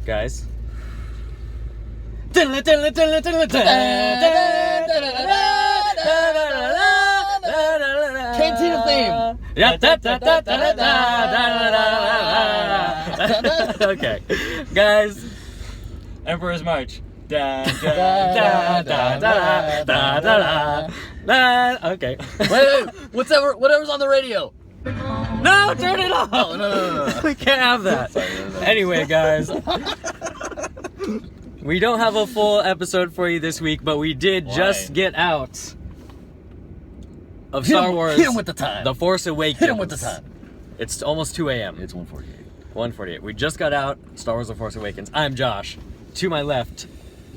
Guys. Can't see the theme. Okay, guys. Emperor's March. Okay. Wait, whatever's on the radio. No, turn it off. No. We can't have that. Sorry. Anyway, guys. We don't have a full episode for you this week, but we did just get out of Star Wars. Hit him with the time. The Force Awakens. Hit him with the time. It's almost 2 a.m. It's 1:48. 1:48. We just got out Star Wars The Force Awakens. I'm Josh. To my left,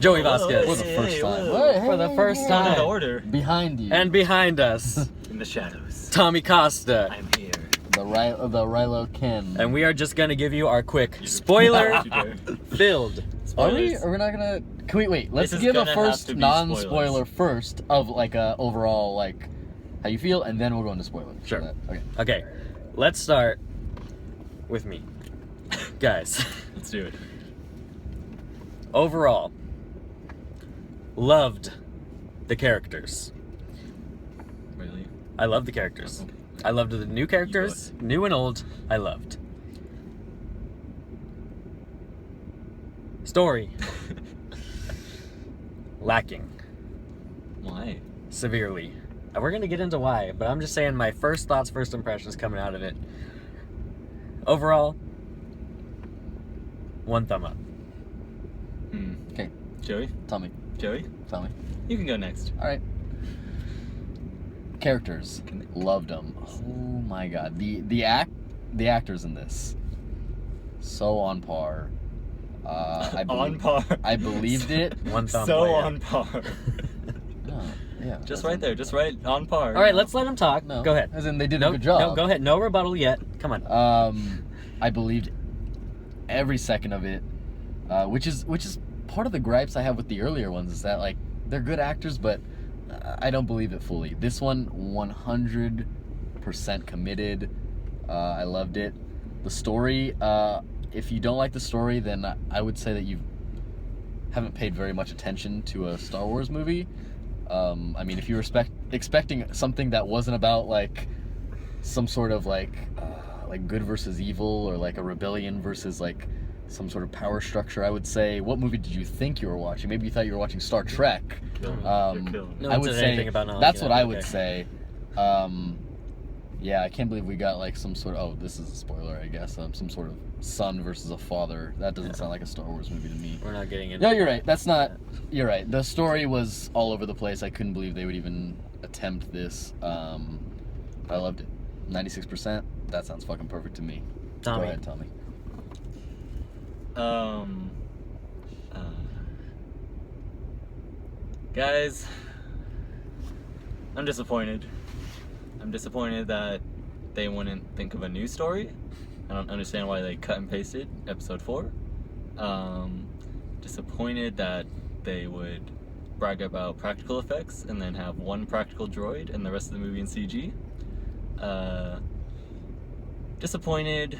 Joey Vasquez. For the first time. For the first time. Out of order. Behind you. And behind us, In the shadows. Tommy Costa. I'm here. the Rilo Ken. And we are just going to give you our quick spoiler-filled. Are we not gonna? Can we wait? Let's give a first non-spoiler first of like a overall like how you feel, and then we'll go into spoilers. Sure. Okay. Okay, let's start with me. Guys, Let's do it. overall, loved the characters. Really? I loved the characters. Okay. I loved the new characters, new and old. I loved. Story. Lacking. Why? Severely. And we're gonna get into why, but I'm just saying my first thoughts, first impressions coming out of it. Overall, 1 thumb up. Okay. Joey? Tommy. Joey? Tommy. You can go next. All right. Characters. Loved them. Oh my god. The actors in this. So on par. On par. I believed it. 1 thumb. So way up. on par. No, yeah. Just right there. Just right on par. All right, let's let him talk. No. Go ahead. As in, they did No, a good job. No, go ahead. No rebuttal yet. Come on. I believed every second of it, which is part of the gripes I have with the earlier ones is that like they're good actors, but I don't believe it fully. This one, 100% committed. I loved it. The story. If you don't like the story, then I would say that you haven't paid very much attention to a Star Wars movie. I mean, if you were expecting something that wasn't about like some sort of like good versus evil or like a rebellion versus like some sort of power structure, I would say, what movie did you think you were watching? Maybe you thought you were watching Star Trek. You're killing me. No I one would said say anything about not that's liking what it. I would Okay. say. Yeah, I can't believe we got like some sort of, oh, this is a spoiler, I guess, some sort of son versus a father. That doesn't sound like a Star Wars movie to me. We're not getting into No, you're right. You're right. The story was all over the place. I couldn't believe they would even attempt this. I loved it. 96%. That sounds fucking perfect to me. Tommy. Go ahead, Tommy. Guys, I'm disappointed. I'm disappointed that they wouldn't think of a new story. I don't understand why they cut and pasted episode 4. Disappointed that they would brag about practical effects and then have one practical droid and the rest of the movie in CG. Disappointed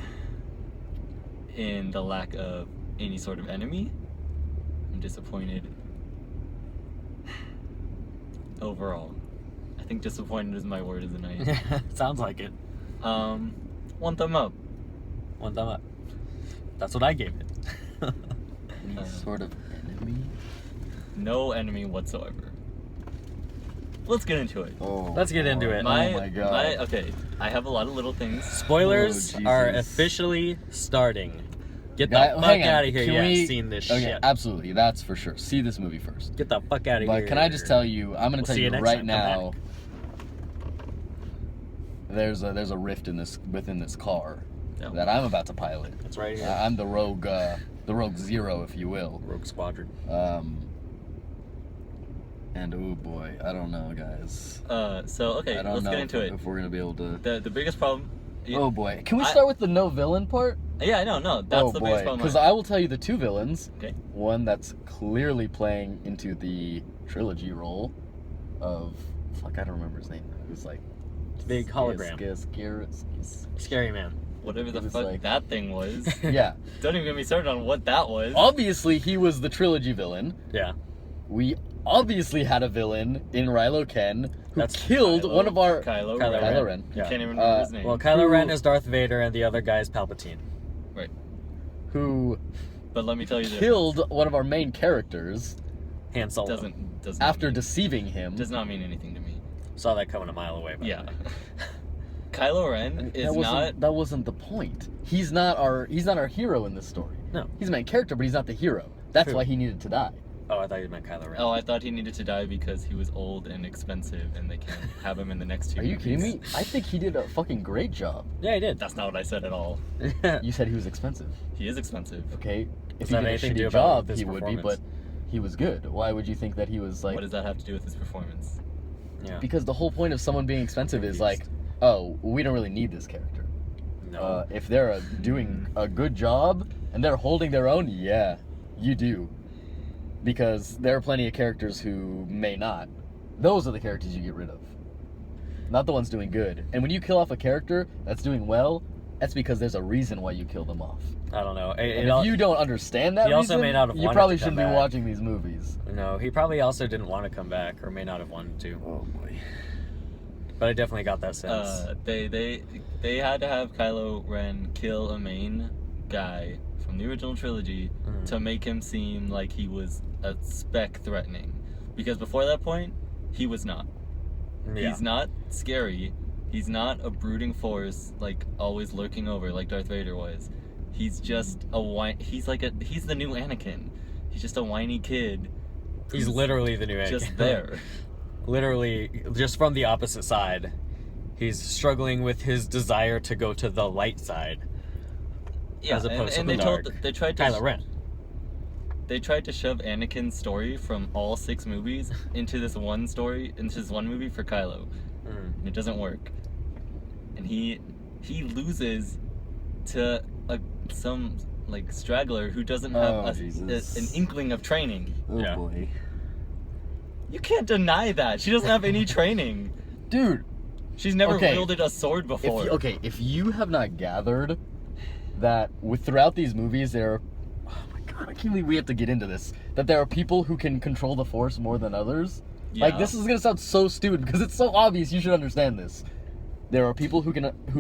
in the lack of any sort of enemy. I'm disappointed overall. I think disappointed is my word of the night. Sounds like it. 1 thumb up. 1 thumb up. That's what I gave it. Any sort of enemy? No enemy whatsoever. Let's get into it. Oh, Let's get into it. oh my god. Okay, I have a lot of little things. Spoilers Oh, are Jesus. officially starting. Get the Guy- fuck hang on. out of here. Can You we- haven't seen this Okay, shit. absolutely. That's for sure. See this movie first. Get the fuck out of here. But can I just tell you, I'm going We'll to tell see you you next right time. now, there's a rift within this car No. that I'm about to pilot. It's right here. I'm the Rogue Zero, if you will. Rogue Squadron. And oh boy, I don't know, guys. Okay, I don't let's know get into it. if we're gonna be able to. The biggest problem. Oh boy, can we start with the no villain part? Yeah, I know, no, that's Oh the biggest boy, problem. because I will tell you the two villains. Okay. One that's clearly playing into the trilogy role of I don't remember his name. It was like Big hologram. Scary Scary man. whatever the It was fuck like- that thing was. Yeah. Don't even get me started on what that was. Obviously, he was the trilogy villain. Yeah. We obviously had a villain in Rilo Ken who That's killed Kylo- one of our... Kylo Kylo Ren. Kylo Ren. You Yeah. can't even remember Uh, his name. Well, Kylo Ren Who- is Darth Vader, and the other guy is Palpatine. Right. Who But let me tell you, killed one of our main characters Han Solo. doesn't after mean, deceiving him. does not mean anything to me. Saw that coming a mile away. By the Yeah. way. Kylo Ren is not. That wasn't the point. He's not our hero in this story. No. He's a main character, but he's not the hero. That's Who? why he needed to die. Oh, I thought you meant Kylo Ren. Oh, I thought he needed to die because he was old and expensive, and they can't have him in the next two. Are you kidding movies. me? I think he did a fucking great job. Yeah, he did. That's not what I said at all. You said he was expensive. He is expensive. Okay, if Does he that have did a anything to do shitty about job, his he would be, but performance? he was good. Why would you think that he was like? What does that have to do with his performance? Yeah. Because the whole point of someone being expensive is like, oh, we don't really need this character. No. If they're doing a good job and they're holding their own, yeah, you do. Because there are plenty of characters who may not. Those are the characters you get rid of. Not the ones doing good. And when you kill off a character that's doing well, that's because there's a reason why you kill them off. I don't know. And if you don't understand that he also reason, may not have you wanted probably to come shouldn't be back. watching these movies. No, he probably also didn't want to come back, or may not have wanted to. Oh boy. But I definitely got that sense. They had to have Kylo Ren kill a main guy from the original trilogy Mhm. to make him seem like he was a speck threatening, because before that point, he was not. Yeah. He's not scary. He's not a brooding force like always lurking over like Darth Vader was. He's just a whine. He's the new Anakin. He's just a whiny kid. He's who's literally the new Anakin. just there. Literally, just from the opposite side. He's struggling with his desire to go to the light side. Yeah, As opposed to and the they dark. they tried to Kylo Ren. They tried to shove Anakin's story from all 6 movies into this one story, into this one movie for Kylo. Mm. And it doesn't work. And he loses to some like straggler who doesn't have Jesus. an inkling of training. Oh Yeah. boy. You can't deny that. She doesn't have any training. Dude, She's never Okay. wielded a sword before. if you have not gathered that throughout these movies there are, oh my god, I can't believe we have to get into this, that there are people who can control the Force more than others. Like, Yeah. this is gonna sound so stupid because it's so obvious. You should understand this. There are people who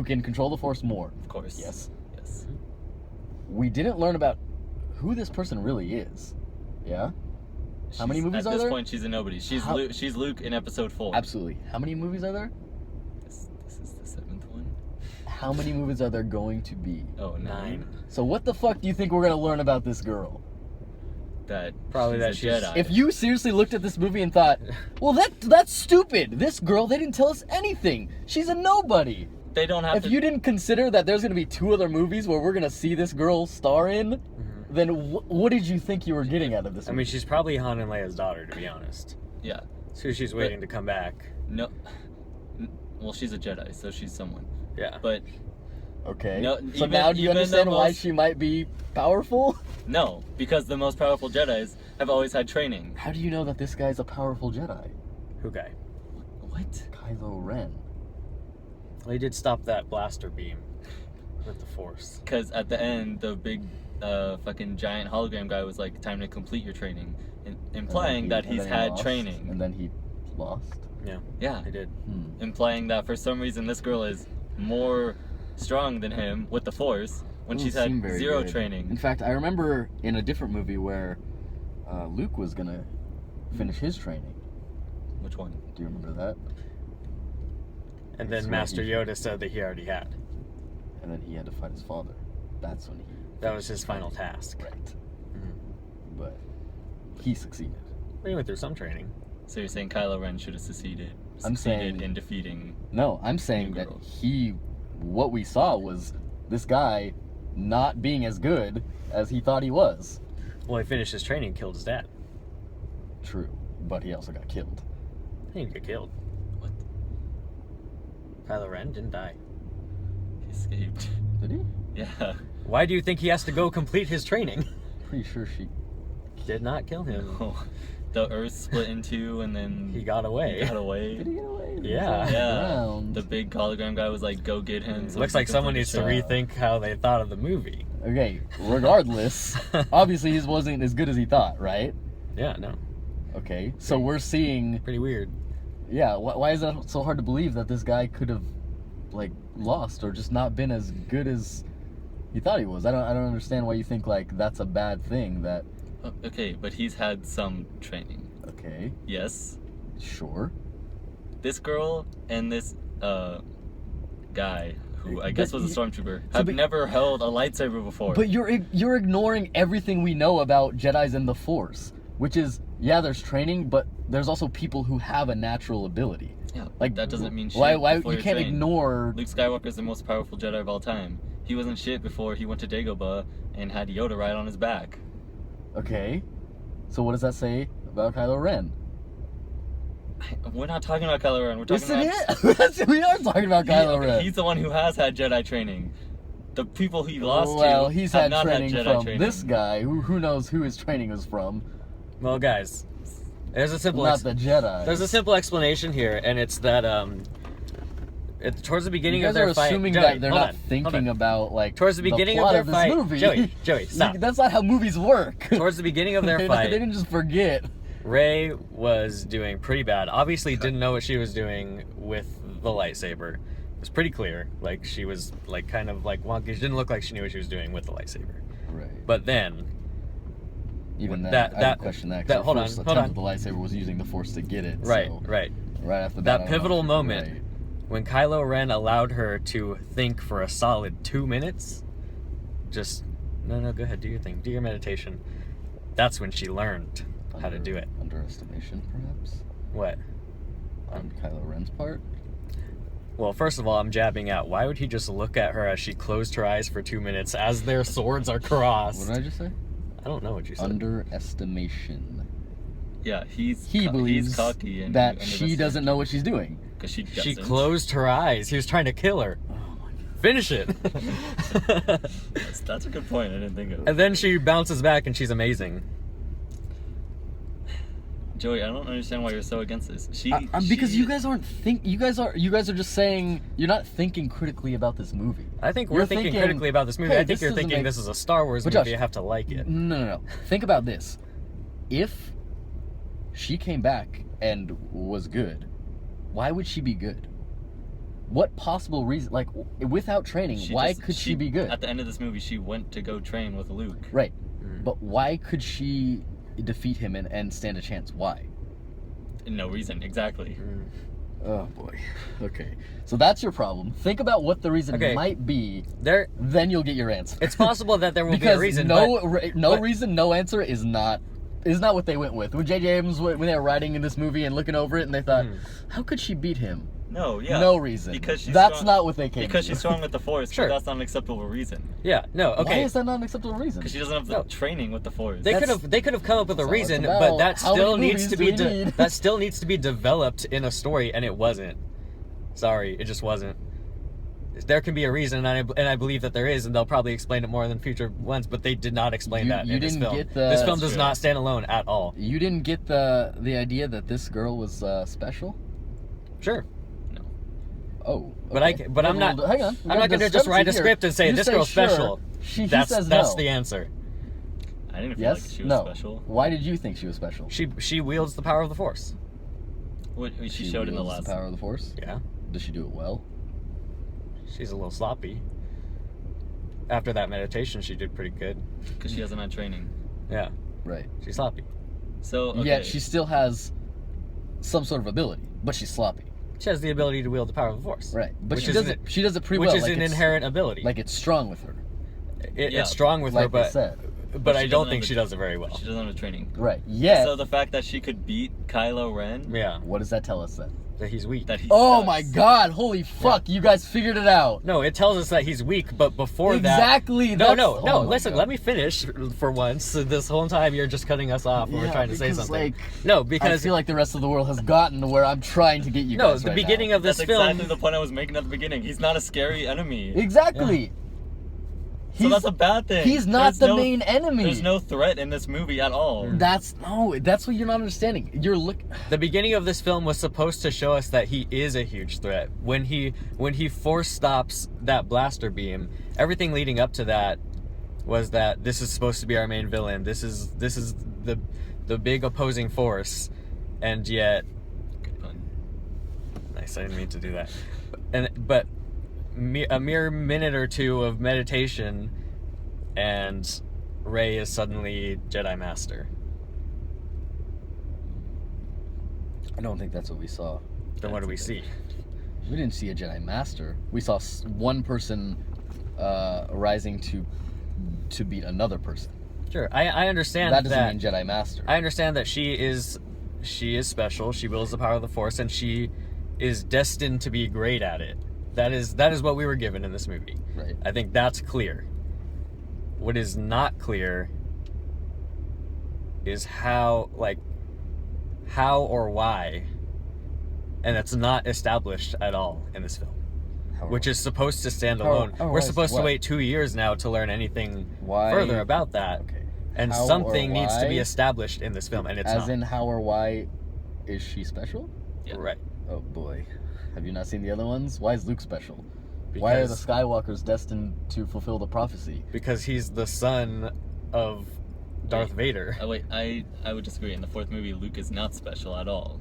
can control the Force more. Of course. Yes. Yes. We didn't learn about who this person really is. Yeah. How many movies At are this there? point, she's a nobody. She's How- She's Luke in Episode 4. Absolutely. How many movies are there? This is the 7th one. How many movies are there going to be? Oh, 9. So what the fuck do you think we're gonna learn about this girl? That Probably that a she's- Jedi. If you seriously looked at this movie and thought, well, that's stupid. This girl, they didn't tell us anything. She's a nobody. they don't have If to. you didn't consider that there's gonna be 2 other movies where we're gonna see this girl star in, then what did you think you were getting out of this I movie? mean, she's probably Han and Leia's daughter, to be honest. Yeah. So she's waiting to come back. No. Well, she's a Jedi, so she's someone. Yeah. But Okay. No, so even- now do you even understand the why most- she might be powerful? no, because the most powerful Jedis have always had training. How do you know that this guy's a powerful Jedi? Who guy? What? Kylo Ren. Well, he did stop that blaster beam with the Force. Because at the end, the big, fucking giant hologram guy was like, "Time to complete your training," implying that he's had training. And then he lost. Yeah, Yeah, he did. implying that for some reason this girl is more strong than him with the Force when she's Doesn't seem had very 0 good. training. In fact, I remember in a different movie where Luke was gonna finish his training. Which one? Do you remember that? And That's then what Master he- Yoda said that he already had. And then he had to fight his father. That's when he. That was his final task. Right. Mhm. But he succeeded. He went through some training. So you're saying Kylo Ren should have succeeded saying- in defeating? No, I'm saying New that girl. what we saw was this guy not being as good as he thought he was. Well, he finished his training and killed his dad. True. But he also got killed. He didn't get killed. What? Kylo Ren didn't die. He escaped. Did he? Yeah. Why do you think he has to go complete his training? Pretty sure she. Did not kill him. The Earth split in 2, and then He got away. He got away. Did he get away? Yeah. Yeah. The big hologram guy was like, "Go get him." So Looks he like can someone complete needs the to show. rethink how they thought of the movie. Okay, regardless, obviously he wasn't as good as he thought, right? Yeah, no. Okay, so we're seeing, Pretty weird. yeah, why is that so hard to believe that this guy could have, like, lost or just not been as good as he thought he was? I don't understand why you think, like, that's a bad thing that, Okay, but he's had some training. okay, Yes. sure. This girl and this guy, who I guess But was a you- stormtrooper, so have but- never held a lightsaber before. But you're ignoring everything we know about Jedis and the Force, which is, yeah, there's training, but there's also people who have a natural ability. yeah, Like, that doesn't mean shit. why before you you're can't trained. ignore. Luke Skywalker is the most powerful Jedi of all time. He wasn't shit before he went to Dagobah and had Yoda ride on his back. Okay, so what does that say about Kylo Ren? We're not talking about Kylo Ren. We're talking Yes, about it is. We are talking about Kylo Ren. He's the one who has had Jedi training. The people he lost Well, to he's have had not training had Jedi from training. this guy. Who knows who his training was from? Well, guys, there's a simple Not the Jedi. there's a simple explanation here, and it's that towards the beginning You of guys are their fight, assuming Joey, that they're hold not on, hold thinking on. about, like, Towards the beginning of plot their this fight- movie. Joey, stop. That's not how movies work. Towards the beginning of their they fight, didn't just forget. Rey was doing pretty bad. Obviously, didn't know what she was doing with the lightsaber. It was pretty clear. Like, she was, like, kind of, like, wonky. She didn't look like she knew what she was doing with the lightsaber. Right. But then, Even that- that, I that- would question that. 'cause that- her hold on, first hold attempt on. with the lightsaber was using the Force to get it. right, so right. right after That I don't know pivotal if you're moment. right. When Kylo Ren allowed her to think for a solid 2 minutes, just, no, go ahead, do your thing. Do your meditation. That's when she learned how to do it. Underestimation, perhaps, What? on Kylo Ren's part. Well, first of all, I'm jabbing out. Why would he just look at her as she closed her eyes for 2 minutes as their swords are crossed? What did I just say? I don't know what you said. Underestimation. Yeah, He he's believes cocky and that she doesn't know what she's doing. because she doesn't. She closed her eyes. He was trying to kill her. Oh my god. Finish it. That's a good point. I didn't think of. And then she bounces back and she's amazing. Joey, I don't understand why you're so against this. Because you guys aren't you guys are just saying you're not thinking critically about this movie. I think we're You're thinking thinking, critically about this movie. hey, I think this you're doesn't thinking make- this is a Star Wars But movie. Josh- You have to like it. No. Think about this. If she came back and was good, why would she be good? What possible reason, like, without training, why could she be good? At the end of this movie, she went to go train with Luke. Right. Mm. But why could she defeat him and stand a chance? Why? No reason, exactly. Mm. Oh boy. Okay. So that's your problem. Think about what the reason Okay. might be, There, then you'll get your answer. it's possible that there will be because a reason. no but reason, no answer is not what they went with. When J.J. Abrams, when they were writing in this movie and looking over it, and they thought, Mhm. how could she beat him? No, yeah. No reason. Because she's that's strong, not what they came. Because to. she's strong with the Force. Sure. But that's not an acceptable reason. yeah, no, Why okay. is that not an acceptable reason? Because she doesn't have the No. training with the Force. They That's- could have come up with a So reason, it's about but that how still many needs to movies be do we need? that still needs to be developed in a story, and it wasn't. Sorry, it just wasn't. There can be a reason, and I believe that there is, and they'll probably explain it more in future ones. But they did not explain that You in this didn't film. get the- This film That's does true. not stand alone at all. You didn't get the idea that this girl was special? Sure, Oh, But okay. but I'm not. Hang on. I'm not going to just write a script and say You this say girl's sure. special. He That's says that's no. the answer. I didn't feel Yes. like she was no. special. Why did you think she was special? She wields the power of the Force. What she showed in the wields last. power of the Force. Yeah, Does she do it well? she's a little sloppy. After that meditation, she did pretty good. Because she hasn't had training. Yeah, Right. she's sloppy. So, okay. Yet she still has some sort of ability, but she's sloppy. She has the ability to wield the power of the Force. Right. But Which she is does an- it. She does it pretty Which well. is like an it's- inherent ability. Like it's strong with her. Yeah, It's strong with her, Like I but said. I she don't doesn't think have she the- does it very well. She doesn't have the training. Right. Yet. So the fact that she could beat Kylo Ren, Yeah, What does that tell us then? that he's weak. that he Oh sucks. my God! Holy fuck! You guys figured it out. No, it tells us that he's weak, but before that. Exactly. No, that's- no. oh my Listen, God. let me finish for once. This whole time you're just cutting us off when we're Yeah, trying to say because, something. like, No, I because feel like the rest of the world has gotten to where I'm trying to get you no, guys the right beginning now. of this That's film. exactly the point I was making at the beginning. He's not a scary enemy. Exactly. So that's a bad thing. He's not There's the no- main enemy. There's no threat in this movie at all. That's what you're not understanding. The beginning of this film was supposed to show us that he is a huge threat. When he force stops that blaster beam, everything leading up to that was that this is supposed to be our main villain. This is the big opposing force, and yet, Good pun. nice. I didn't mean to do that. But a mere minute or two of meditation, and Rey is suddenly Jedi Master. I don't think that's what we saw. Then what do we see? We didn't see a Jedi Master. We saw one person rising to beat another person. Sure, I understand That doesn't mean Jedi Master. I understand that she is special. She wields the power of the Force, and she is destined to be great at it. That is what we were given in this movie. Right. I think that's clear. What is not clear is how or why, and that's not established at all in this film, which is supposed to stand alone. We're supposed to wait 2 years now to learn anything further about that. Okay. And How something or needs to be why? established in this film, and it's As not. in how or why is she special? Yeah. Right. Oh boy. Have you not seen the other ones? Why is Luke special? Why are the Skywalkers destined to fulfill the prophecy? Because he's the son of Darth Vader. Oh wait, I would disagree. In the fourth movie, Luke is not special at all.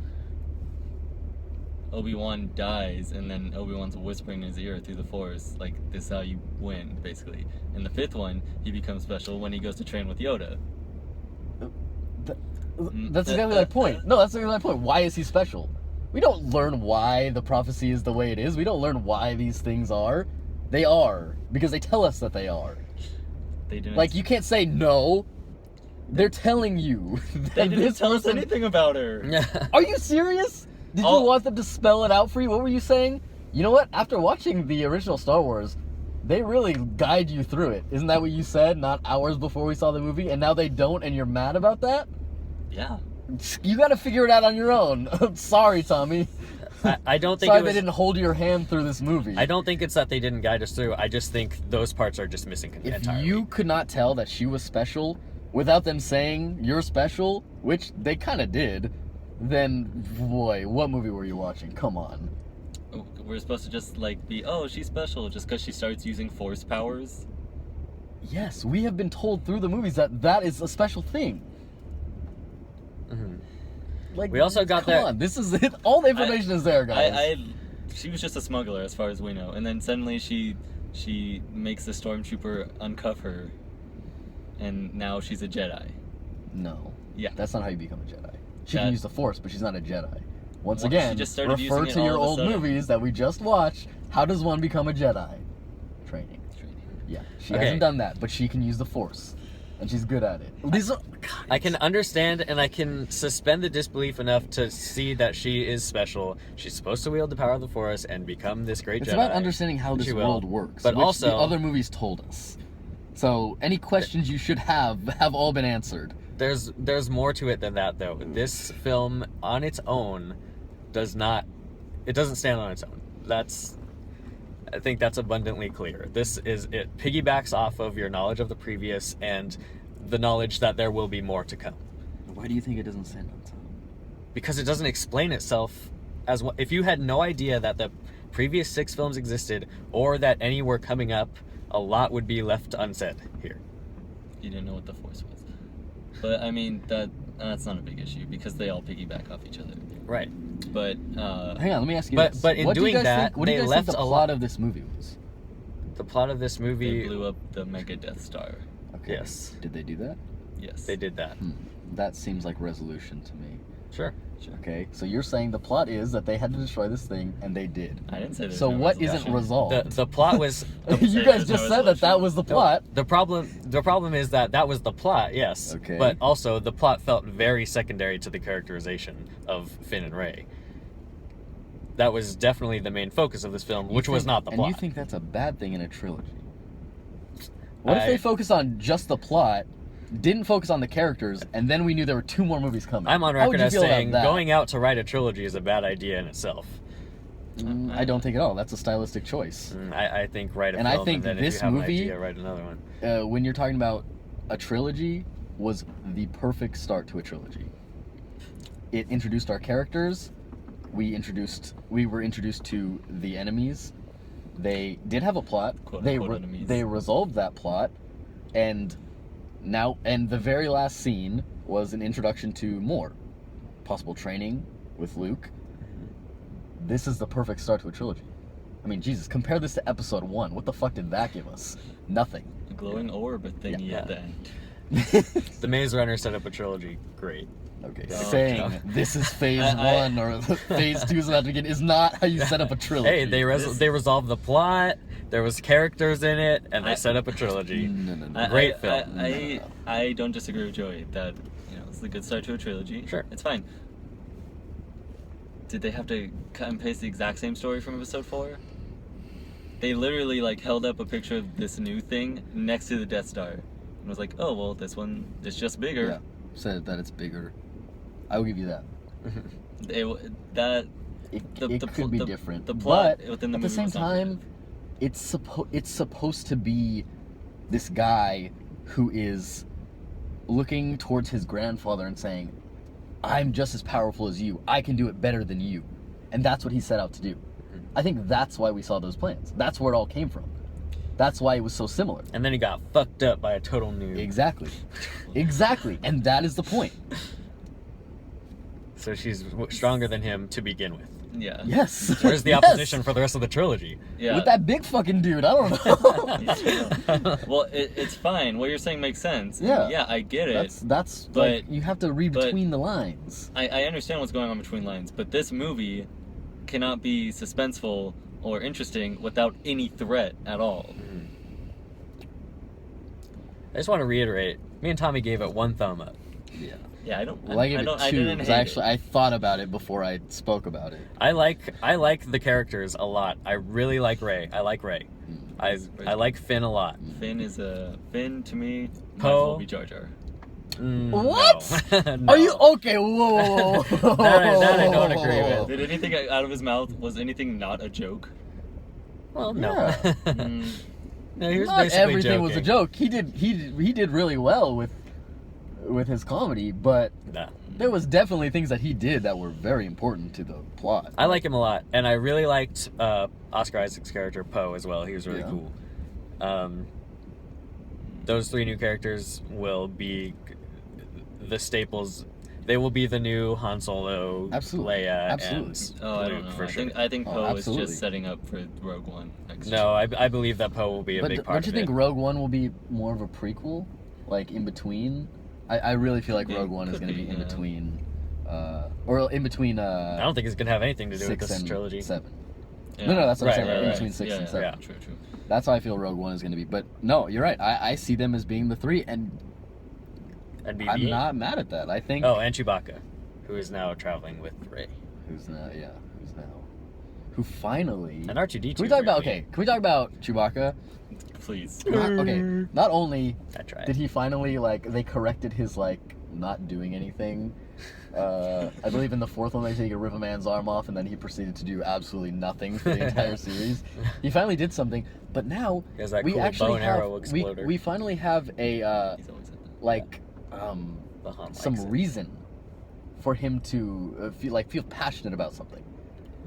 Obi-Wan dies, and then Obi-Wan's whispering in his ear through the Force, like, this is how you win, basically. In the fifth one, he becomes special when he goes to train with Yoda. That's exactly my point. No, that's exactly my point. Why is he special? We don't learn why the prophecy is the way it is. We don't learn why these things are. They are. Because they tell us that they are. They didn't. Like, you can't say no. They're telling you. They didn't tell us anything about her. Are you serious? Did you want them to spell it out for you? What were you saying? You know what? After watching the original Star Wars, they really guide you through it. Isn't that what you said not hours before we saw the movie? And now they don't, and you're mad about that? Yeah. You gotta figure it out on your own. Sorry, Tommy. I don't think Sorry it was, they didn't hold your hand through this movie. I don't think it's that they didn't guide us through. I just think those parts are just missing If entirely. you could not tell that she was special without them saying you're special, which they kind of did, then boy, what movie were you watching? Come on. We're supposed to just, like, be, oh, she's special just because she starts using Force powers? Yes, we have been told through the movies that that is a special thing. Mhm. Like, We also got come that- on, this is it. All the information is there, guys. She was just a smuggler, as far as we know. And then suddenly she makes the stormtrooper uncuff her, and now she's a Jedi. No. Yeah. That's not how you become a Jedi. She That- can use the Force, but she's not a Jedi. Once Well, she again, just started using refer it to all your of a old sudden. movies that we just watched. How does one become a Jedi? Training. Yeah, she Okay. hasn't done that, but she can use the Force, and she's good at it. These are, I can understand and I can suspend the disbelief enough to see that she is special. She's supposed to wield the power of the Force and become this great It's Jedi. about understanding how this She will. world works, But which also, the other movies told us. So any questions you should have all been answered. there's more to it than that, though. This film, on its own, doesn't stand on its own. I think that's abundantly clear. It piggybacks off of your knowledge of the previous and the knowledge that there will be more to come. Why do you think it doesn't stand on its own? Because it doesn't explain itself as well. If you had no idea that the previous 6 films existed or that any were coming up, a lot would be left unsaid here. You didn't know what the Force was. But, I mean, that's not a big issue, because they all piggyback off each other. Right. But, Hang on, let me ask you But- this. but in What do you doing guys that, think, what do you they guys left think the a plot lot- of this movie was? The plot of this they movie, blew up the Mega Death Star. Okay. Yes. Did they do that? Yes. they did that. That seems like resolution to me. Sure. Okay, so you're saying the plot is that they had to destroy this thing, and they did. I didn't say there's So no what resolution. isn't resolved? The plot was You say guys there's no just said that resolution. was the plot. the problem is that was the plot, yes. Okay. But also the plot felt very secondary to the characterization of Finn and Rey. That was definitely the main focus of this film, which was not the plot. And you think that's a bad thing in a trilogy? What if I- they focus on just the plot, didn't focus on the characters, and then we knew there were 2 more movies coming? I'm on How would record you as feel about saying that? going out to write a trilogy is a bad idea in itself. I don't think at all. That's a stylistic choice. I think write a And I film, think and then this if you have movie- an idea, write another one. When you're talking about a trilogy, was the perfect start to a trilogy. It introduced our characters. We were introduced to the enemies. They did have a plot. Quote-unquote enemies. They resolved that plot, and the very last scene was an introduction to more possible training with Luke. This is the perfect start to a trilogy. I mean, Jesus, compare this to episode 1. What the fuck did that give us? Nothing. A glowing orb thingy Yeah. at the end. The Maze Runner set up a trilogy. Great. Okay, Oh, saying no. this is phase I- 1 or phase 2 is about to begin is not how you set up a trilogy. Hey, they resolved the plot. There was characters in it, and they I- set up a trilogy. No. Great film. I don't disagree with Joey that it's a good start to a trilogy. Sure. It's fine. Did they have to cut and paste the exact same story from episode 4? They literally held up a picture of this new thing next to the Death Star and was like, "Oh well, this one is just bigger." Yeah, said that it's bigger. I will give you that. It could be different. The plot but within the at the movie same was not time, creative. it's supposed to be this guy who is looking towards his grandfather and saying, "I'm just as powerful as you. I can do it better than you," and that's what he set out to do. I think that's why we saw those plans. That's where it all came from. That's why it was so similar. And then he got fucked up by a total noob. Exactly, and that is the point. So she's stronger than him to begin with. Yeah. Yes. Where's the Yes. opposition for the rest of the trilogy? Yeah. With that big fucking dude, I don't know. Well, it's fine. What you're saying makes sense. Yeah. Yeah, I get it. That's But- like you have to read but- between the lines. I understand what's going on between lines, but this movie cannot be suspenseful or interesting without any threat at all. I just want to reiterate, me and Tommy gave it 1 thumb up. Yeah. Yeah, I don't. Well, I gave it 2 didn't because hate it. I thought about it before I spoke about it. I like the characters a lot. I really like Ray. I like Ray. I like Finn a lot. Finn to me might as Poe. well be Jar Jar. What? No. No. Are you okay? Whoa. That I don't agree with. Did anything out of his mouth was anything not a joke? Well, no. Yeah. Mm, No, he was Not basically everything was a joking. joke. He did really well with his comedy, but Nah. there was definitely things that he did that were very important to the plot. I like him a lot, and I really liked Oscar Isaac's character Poe as well. He was really Yeah. cool. Those 3 new characters will be the staples. They will be the new Han Solo, Absolutely. Leia, Absolutely. and oh, I Luke don't know. for sure. I think Oh, Poe is absolutely. just setting up for Rogue One next. No, I believe that Poe will be a But big part don't you of think it. Rogue One will be more of a prequel, like in between? I really feel like Could be, Rogue One is could going to be be, in yeah. between, or in between. I don't think it's gonna have anything to do with 6 this and trilogy. 7. Yeah. No, that's what I'm Right, saying. right, In right. between 6 and 7. Yeah. True. That's how I feel Rogue One is going to be. But no, you're right. I see them as being the 3, and And I'm BB-8. not mad at that. I think. Oh, and Chewbacca, who is now traveling with Rey. Who's now? Who finally? And R2D2. Can we talk about? weirdly. Okay, can we talk about Chewbacca? Please. Okay. Not only I tried. did he finally they corrected his not doing anything. I believe in the 4th one they say he could rip a man's arm off, and then he proceeded to do absolutely nothing for the entire series. He finally did something, but now He has that we cool actually bow and have arrow exploder. we finally have a He's always said that. The Han likes some it. reason for him to feel passionate about something.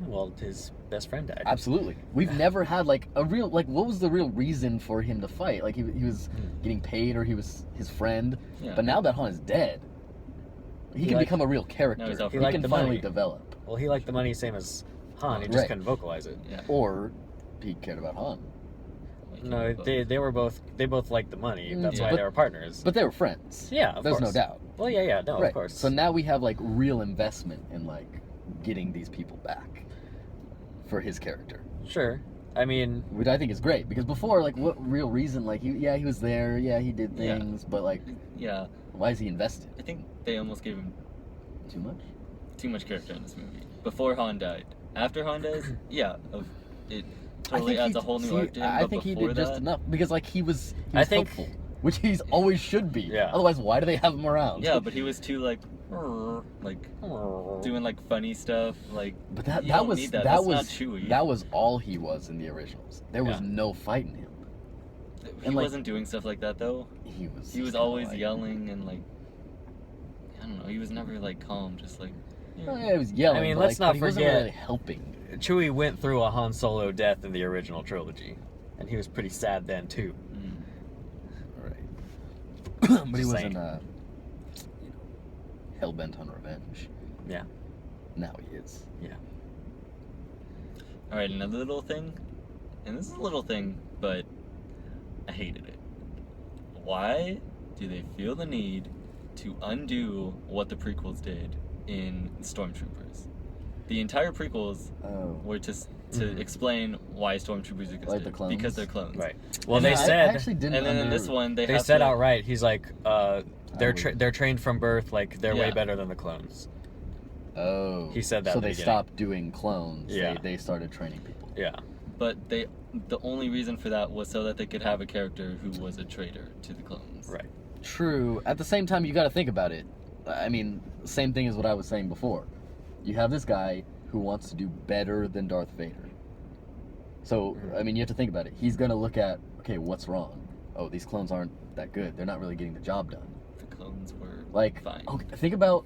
Well, his best friend died. Absolutely. We've never had a real what was the real reason for him to fight? He was getting paid, or he was his friend. Yeah. But now that Han is dead, he can liked- become a real character. Now he's out He for liked can the finally money. develop. Well, he liked the money same as Han. He just Right. couldn't vocalize it. Yeah. Or he cared about Han. No, they both liked the money. That's Yeah. why But- they were partners. But they were friends. Yeah, of There's course. no doubt. Well, yeah, no, right. of course. So now we have real investment in getting these people back for his character. Sure. I mean, Which I think is great, because before, what real reason? He was there, he did Yeah. things, but Yeah. why is he invested? I think they almost gave him Too much? too much character in this movie. Before Han died. After Han dies, it totally adds a whole new arc to him. I but think he before did just that, enough because he was I think- helpful. which he's always should be. Yeah. Otherwise, why do they have him around? Yeah, but he was too like doing like funny stuff. Like, But you that don't was need that. that That's was not Chewie. that was all he was in the originals. There was Yeah. no fighting him. He and, like, wasn't doing stuff like that though. He was. He was kinda always like, yelling and like, I don't know. He was never like calm. Just like. Oh, yeah, he was yelling. I mean, but, let's like, not but he wasn't forget- really helping. Chewie went through a Han Solo death in the original trilogy, and he was pretty sad then too. Right. But he Just wasn't, saying. hell bent on revenge. Yeah. Now he is. All right, another little thing, and this is a little thing, but I hated it. Why do they feel the need to undo what the prequels did in Stormtroopers? The entire prequels Oh. were to Mhm. explain why Stormtroopers existed. the clones? Because they're clones. Right. Well, And they I said. actually didn't. And then in this one, they have said to, outright, he's like, they're would- they're trained from birth, like they're way Yeah. better than the clones. Oh. He said that So at the they beginning. stopped doing clones. Yeah. They started training people. Yeah. But the only reason for that was so that they could have a character who was a traitor to the clones. Right. True. At the same time, you got to think about it. I mean, same thing as what I was saying before. You have this guy who wants to do better than Darth Vader. So, I mean, you have to think about it. He's going to look at, okay, what's wrong? Oh, these clones aren't that good. They're not really getting the job done. The clones were Like, fine. okay, think about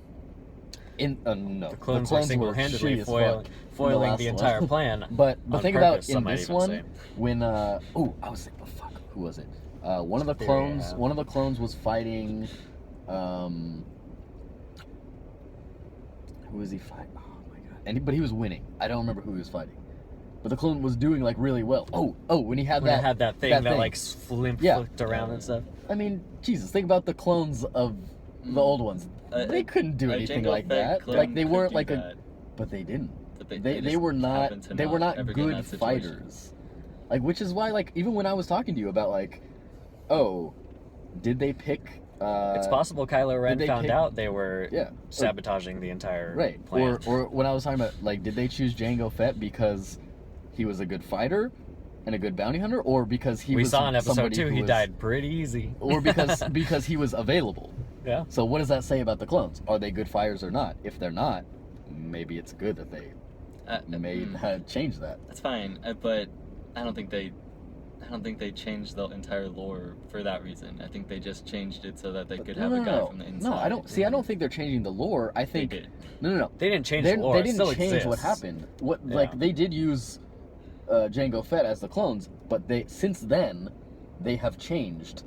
no, The clones were single-handedly shitty as fuck in foiling last the one. entire plan. But on think purpose, about in some might this even one say. when I was like, oh fuck, who was it? One of the Theory, clones. yeah. One of the clones was fighting. Who was he fighting? Oh my god! But he was winning. I don't remember who he was fighting. But the clone was doing like really well. When he had When that. it had that thing that like flipped around and stuff. I mean, Jesus, think about the clones of the old ones. They couldn't do a anything Jango like Fett that. clone Like they could weren't do like that, but they didn't. but They just were not happened to they were not ever get in good that situation. fighters. Like, which is why, like, even when I was talking to you about like, oh, did they pick? It's possible Kylo Ren they found pick- out they were Yeah. sabotaging the entire Right. plan. Or when I was talking about like, did they choose Jango Fett because he was a good fighter and a good bounty hunter, or because he we was saw in episode somebody 2 who he was- died pretty easy. or because he was available? Yeah. So what does that say about the clones? Are they good fighters or not? If they're not, maybe it's good that they changed that. That's fine, but I don't think they changed the entire lore for that reason. I think they just changed it so that they could have a guy from the inside. No, I don't see. I don't think they're changing the lore. I They think did. no. They didn't change They the lore. It didn't still change what exists. happened. What Yeah. like they did use Jango Fett as the clones, but since then they have changed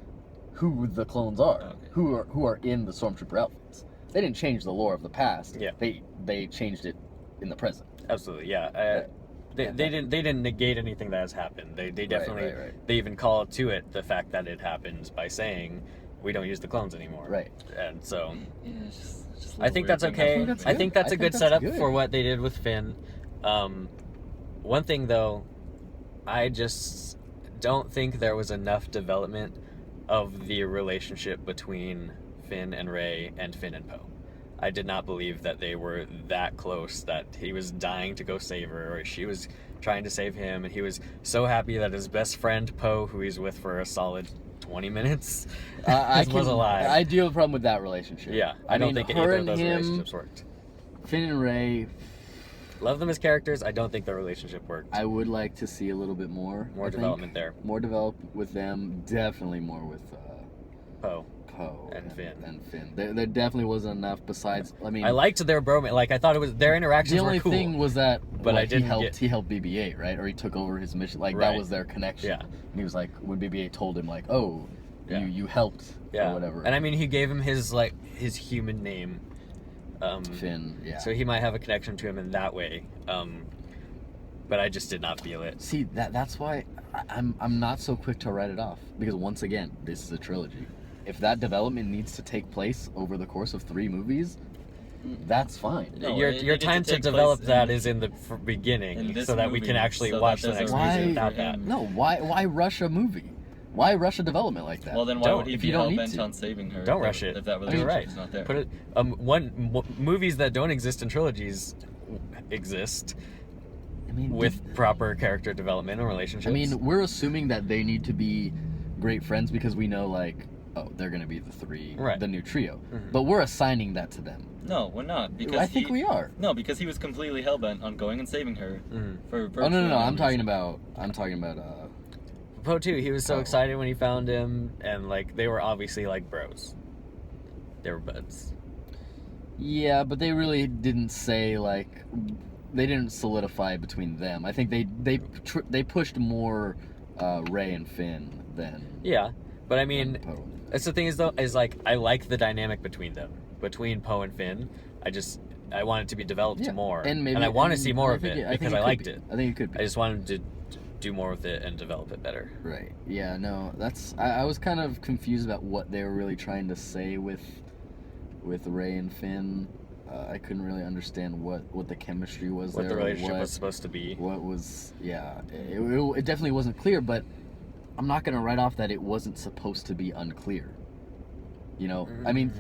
who the clones are, Okay. who are in the Stormtrooper outfits. They didn't change the lore of the past. Yeah. They changed it in the present. Absolutely, yeah. Right. They didn't negate anything that has happened. They definitely right. they even call to it the fact that it happened by saying we don't use the clones anymore. Right. And so Yeah, it's just a I little think weird that's thing okay. happened that's to I me. think that's I a good think that's setup good. for what they did with Finn. One thing though, I just don't think there was enough development of the relationship between Finn and Rey and Finn and Poe. I did not believe that they were that close, that he was dying to go save her, or she was trying to save him, and he was so happy that his best friend Poe, who he's with for a solid 20 minutes, was alive. I do have a problem with that relationship. Yeah, I don't mean, think her either of and those him, relationships worked. Finn and Rey, Love them as characters. I don't think their relationship worked. I would like to see a little bit more. More I think. development there. More develop with them. Definitely more with Poe. Poe And Finn. And Finn. There definitely wasn't enough. Besides, I mean, I liked their bromance. Like, I thought it was their interactions the only were cool. thing was that, But I he didn't helped. get- He helped BB-8, right? Or he took over his mission. Like Right. that was their connection. Yeah. And he was like, when BB-8 told him, like, "Oh, Yeah. you helped," Yeah. or whatever. And I mean, he gave him his human name. Finn. Yeah. So he might have a connection to him in that way. But I just did not feel it. See, that's why I'm not so quick to write it off, because once again, this is a trilogy. If that development needs to take place over the course of 3 movies, that's fine. No, your it needed time to to take develop place that in- is in the in beginning, this so that we movie, can actually so that watch the there's next a movie reason without for that. him. No, why rush a movie? Why rush a development like that? Well, then why Don't, would he if be you don't hell need bent to. on saving her? Don't if rush that- it. If that You're relationship's right. not there. Put it. Movies that don't exist in trilogies exist I mean, with proper character development and relationships. I mean, we're assuming that they need to be great friends because we know, like, oh, they're going to be the three, Right. the new trio. Mhm. But we're assigning that to them. No, we're not. Because I think we are. No, because he was completely hellbent on going and saving her Mhm. for Oh, virtually no. no I'm talking reason. about, Poe too. He was so Oh. excited when he found him, and like they were obviously like bros. They were buds. yeah, but they really didn't say, like, they didn't solidify between them. I think they pushed more Ray and Finn than Yeah, but I mean, Poe. that's the thing is though is like I like the dynamic between them, between Poe and Finn. I want it to be developed more, and maybe I want to and see more I of think it I think because I could liked be. it. I think it could be. I just wanted to do more with it and develop it better. Right. Yeah, no, I was kind of confused about what they were really trying to say with Ray and Finn. I couldn't really understand what the chemistry was What there. the or relationship was supposed to be. What was, yeah. It definitely wasn't clear, but I'm not going to write off that it wasn't supposed to be unclear. You know? I mean,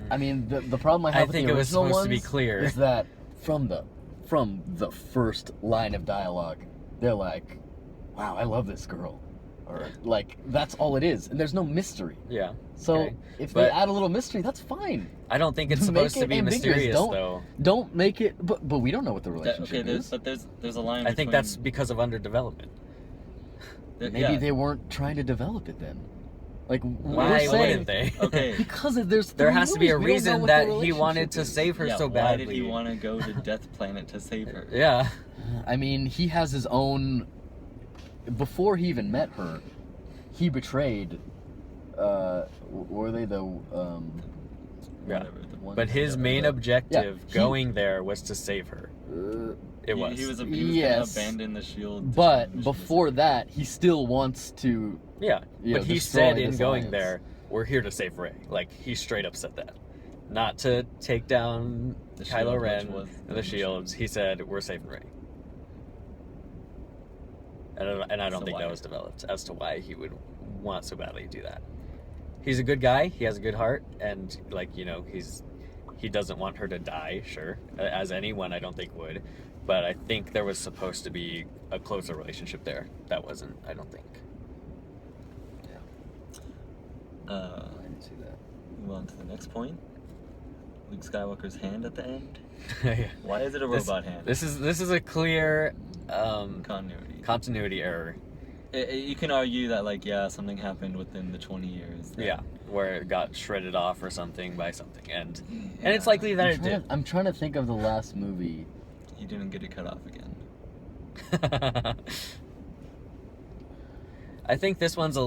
the problem I have with think the it was original supposed to be ones clear. is that from the first line of dialogue, they're like, wow, I love this girl. Or, like, that's all it is. And there's no mystery. Yeah. So, Okay. if But- they add a little mystery, that's fine. I don't think it's Make supposed to it be ambiguous. mysterious though. Don't make it, but we don't know what the relationship is. There's a line. I think that's because of underdevelopment. Maybe they weren't trying to develop it then. Like, Why we're saying, wouldn't they? Okay. Because there's There three has to be a movies, we don't know reason what that the he wanted relationship to is. save her Yeah, so why badly. did he want to go to Death Planet to save her? Yeah. I mean, he has his own. Before he even met her, he betrayed. Were they the? Yeah. Whatever, the one But his main objective he- going there was to save her. It was. He was Yes. gonna abandon the shield. But mission before that, he still wants to. Yeah. you But know, he destroy said in this going alliance. there, we're here to save Rey. Like, he straight up said that. Not to take down The Kylo shield, which Ren was and the shields. He said, we're saving Rey. And I don't So think why? that was developed as to why he would want so badly to do that. He's a good guy. He has a good heart. And, like, you know, he doesn't want her to die, sure. As anyone, I don't think would. But I think there was supposed to be a closer relationship there. That wasn't, I don't think. I didn't see that. Move on to the next point. Luke Skywalker's hand at the end. Yeah. Why is it a This- robot hand? This is a clear Continuity. continuity error. You can argue that, like, yeah, something happened within the 20 years. that- Yeah, where it got shredded off or something by something, and it's likely that it did. I'm trying to think of the last movie. He didn't get it cut off again. I think this one's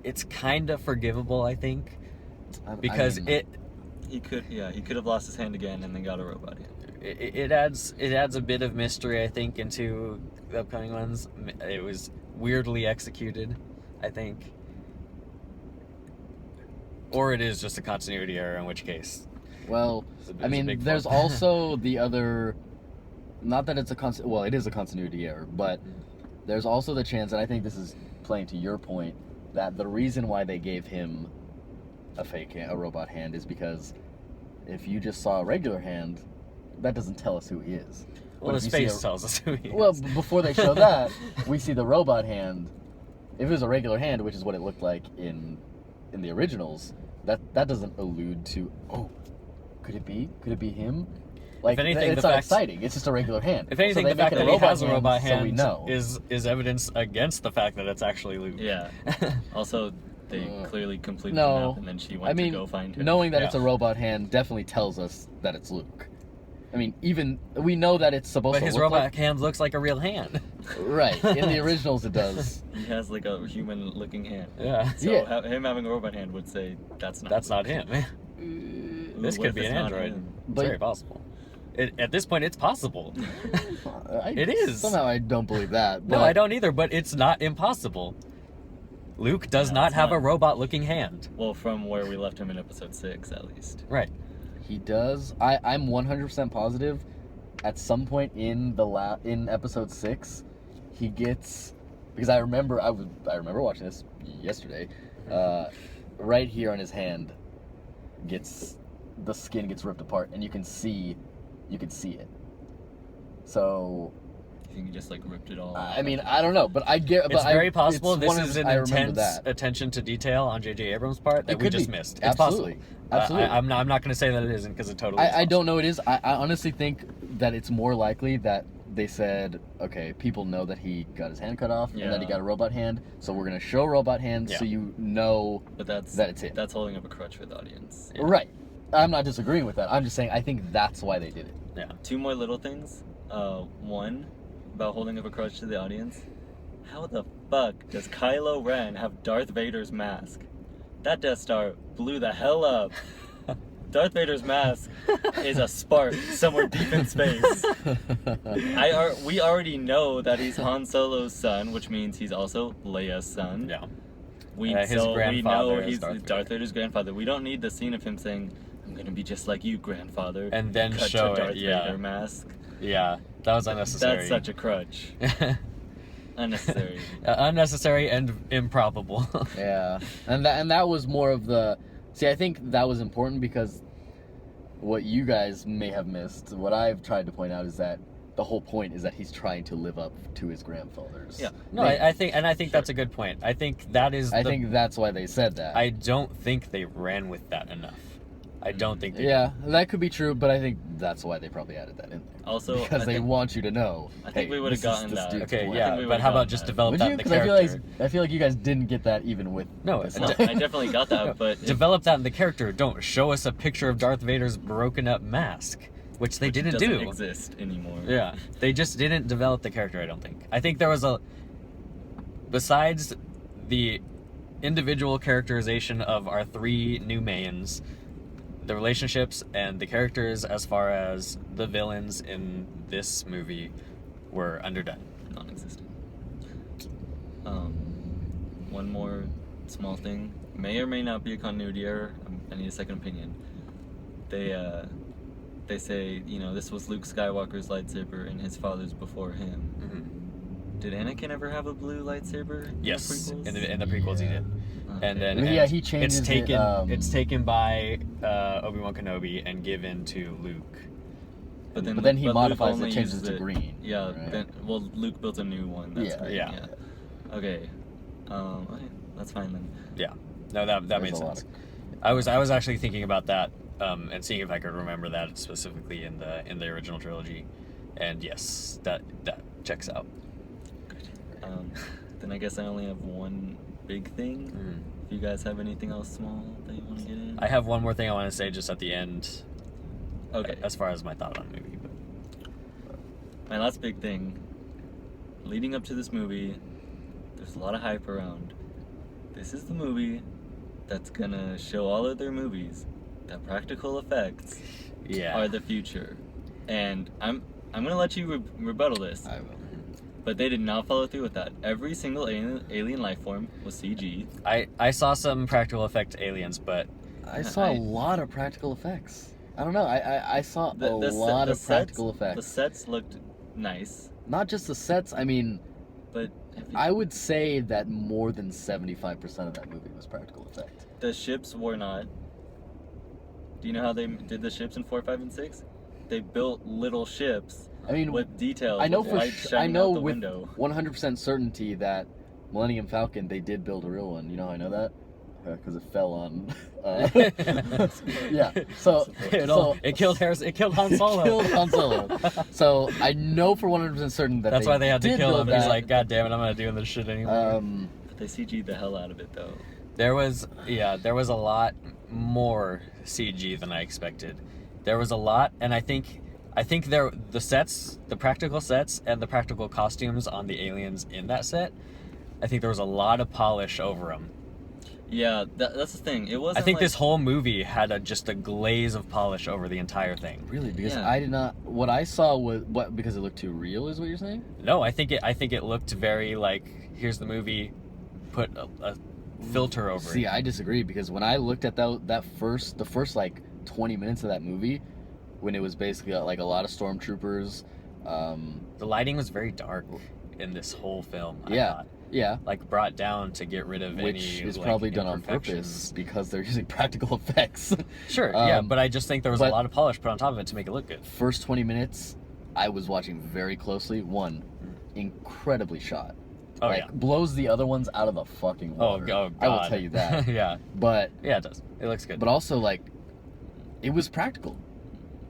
it's kind of forgivable. I think because He could have lost his hand again and then got a robot hand. it adds a bit of mystery. I think into the upcoming ones. It was weirdly executed, I think, or it is just a continuity error. In which case, Well, it's a I mean, big there's flub. also the other. Not that it's well, it is a continuity error, but there's also the chance, and I think this is playing to your point, that the reason why they gave him a robot hand is because if you just saw a regular hand, that doesn't tell us who he is. Well, But his if you see face tells us who he is. Well, before they show that, we see the robot hand. If it was a regular hand, which is what it looked like in the originals, that doesn't allude to, oh, could it be him? Like, If anything, it's the not fact- exciting. It's just a regular hand. If anything, So they the fact make it that he has a robot so we hand know. is evidence against the fact that it's actually Luke. Yeah. Also, they clearly completed no. the map and then she went I mean, to go find him. knowing that it's Yeah. a robot hand definitely tells us that it's Luke. I mean, even we know that it's supposed But to his look robot hand looks like a real hand. right. In the originals, it does. He has like a human-looking hand. Yeah. So Yeah. Him having a robot hand would say that's not. That's not Luke. him. Ooh, This what could if be it's an not android. him? It's But- very possible. At this point, it's possible. It is. Somehow I don't believe that. No, but- I don't either, but it's not impossible. Luke does No, not it's have not. a robot-looking hand. Well, from where we left him in episode 6, at least. Right. He does. I'm 100% positive. At some point in in episode 6, he gets, because I remember watching this yesterday. Right here on his hand, the skin gets ripped apart, and you can see it. So You think he just like ripped it all? I mean, I don't know, but I get. It's but very possible this is an I remember intense that. attention to detail on J.J. Abrams' part that It we could just be. missed. It's Absolutely. possible. Absolutely. I'm not going to say that it isn't because it totally is I don't possible. know it is. I honestly think that it's more likely that they said, okay, people know that he got his hand cut off and that he Yeah. got a robot hand, so we're gonna show robot hand so Yeah. you know But that's that it's him. That's holding up a crutch for the audience. Yeah. Right. I'm not disagreeing with that. I'm just saying I think that's why they did it. Yeah. Two more little things. One about holding up a crutch to the audience. How the fuck does Kylo Ren have Darth Vader's mask? That Death Star blew the hell up. Darth Vader's mask is a spark somewhere deep in space. We already know that he's Han Solo's son, which means he's also Leia's son. Yeah. We His know grandfather is he's Darth Darth Vader's grandfather. We don't need the scene of him saying, "I'm gonna be just like you, grandfather," And then cut show to it, Darth yeah. Vader mask. Yeah. That was unnecessary. That's such a crutch. Unnecessary. Unnecessary and improbable. Yeah. And that was more of the. See, I think that was important because what you guys may have missed, what I've tried to point out is that the whole point is that he's trying to live up to his grandfather's. Yeah. No, name. I think that's a good point. I think that is. I think that's why they said that. I don't think they ran with that enough. I don't think they Yeah, that could be true, but I think that's why they probably added that in there. Also, because I they think- want you to know. I think hey, we would've this is gotten this that. dude's Okay, boy. I think yeah, we but would've how about gotten just that. develop Would that you? in the Because character? I feel like you guys didn't get that even with. No, this. No, I definitely got that, but Develop that in the character. Don't show us a picture of Darth Vader's broken up mask, which they didn't doesn't do. exist anymore. Yeah, they just didn't develop the character. I don't think. I think there was besides the individual characterization of our three new mains, the relationships and the characters as far as the villains in this movie were underdone. Non-existent. One more small thing. May or may not be a continuity error. I need a second opinion. They say, this was Luke Skywalker's lightsaber and his father's before him. Mm-hmm. Did Anakin ever have a blue lightsaber? Yes, In the prequels? in the prequels he did. Okay. And then Yeah, he changes it's taken it, it's taken by Obi-Wan Kenobi and given to Luke. But then he Luke modifies it, only changes uses it to green, Yeah, right? Luke built a new one. That's Yeah. right. Yeah. Okay. Okay, that's fine then. Yeah, no, that There's made a lot sense. I was actually thinking about that and seeing if I could remember that specifically in the original trilogy, and yes, that checks out. Then I guess I only have one big thing. Mm. If you guys have anything else small that you want to get in? I have one more thing I want to say just at the end. Okay. As far as my thought on the movie, but My last big thing, leading up to this movie, there's a lot of hype around. This is the movie that's gonna show all of their movies that practical effects yeah, are the future. And I'm gonna let you rebuttal this, I will. but they did not follow through with that. Every single alien life form was CG. I saw some practical effect aliens, but I saw a lot of practical effects. I don't know. I saw a lot of practical effects. The sets looked nice, Not just the sets. I mean, but I would say that more than 75% of that movie was practical effect. the ships were not. Do you know how they did the ships in 4, 5, and 6? They built little ships I mean, with details. I know with for light I shining know out the with window. 100% certainty that Millennium Falcon they did build a real one. You know how I know that? Because it fell on. Yeah. So it killed Harrison. It killed Han Solo. It killed Han Solo. So I know for 100% certain that That's why they had to did kill build him. He's that. like, God damn it, I'm not doing this shit anymore. But they CG'd the hell out of it though. There was a lot more CG than I expected. There was a lot, and I think the sets, the practical sets, and the practical costumes on the aliens in that set, I think there was a lot of polish over them. Yeah, that's the thing. It wasn't. I think like, this whole movie had just a glaze of polish over the entire thing. Really? Because Yeah. I did not. What I saw was what? Because it looked too real, is what you're saying? No, I think it looked very like, here's the movie, put a filter over See, it. I disagree because when I looked at the first like 20 minutes of that movie, when it was basically like a lot of stormtroopers. The lighting was very dark in this whole film. I Yeah. thought. Yeah. Like brought down to get rid of Which any is like, probably done on imperfections. purpose because they're using practical effects. Sure, yeah, Um, but I just think there was a but- lot of polish put on top of it to make it look good. First 20 minutes, I was watching very closely. One, incredibly shot. Oh, like, yeah. blows the other ones out of the fucking water. God. I will tell you that. Yeah. But Yeah, it does. It looks good. But also, like, it was practical.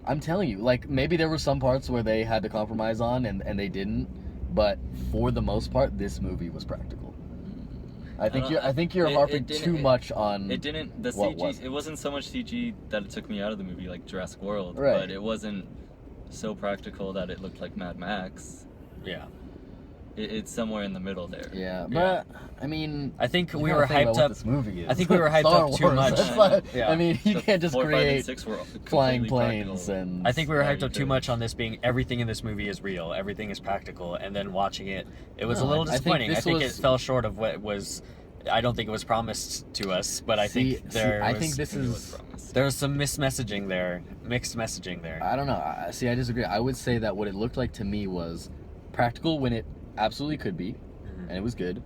I'm telling you, like, maybe there were some parts where they had to compromise on and they didn't, but for the most part, this movie was practical. I think you're harping too much on. It didn't. The what CG. was. It wasn't so much CG that it took me out of the movie, like Jurassic World. Right. But it wasn't so practical that it looked like Mad Max. Yeah. It's somewhere in the middle there. Yeah, but I mean, I think you we gotta were think about hyped what up. this movie is. I think we were hyped Star up too Wars. much. That's not- Yeah. I mean, you The can't just 4, 5, and create 6 were flying completely planes practical. and. I think we were hyped up too good. much on this being everything in this movie is real, everything is practical, and then watching it, it was a No, little I think disappointing. I this think, was- it fell short of what was. I don't think it was promised to us, but I See, think there I was, think this It was is. promised. there was some mixed messaging there. I don't know. See, I disagree. I would say that what it looked like to me was practical when it absolutely could be, and it was good.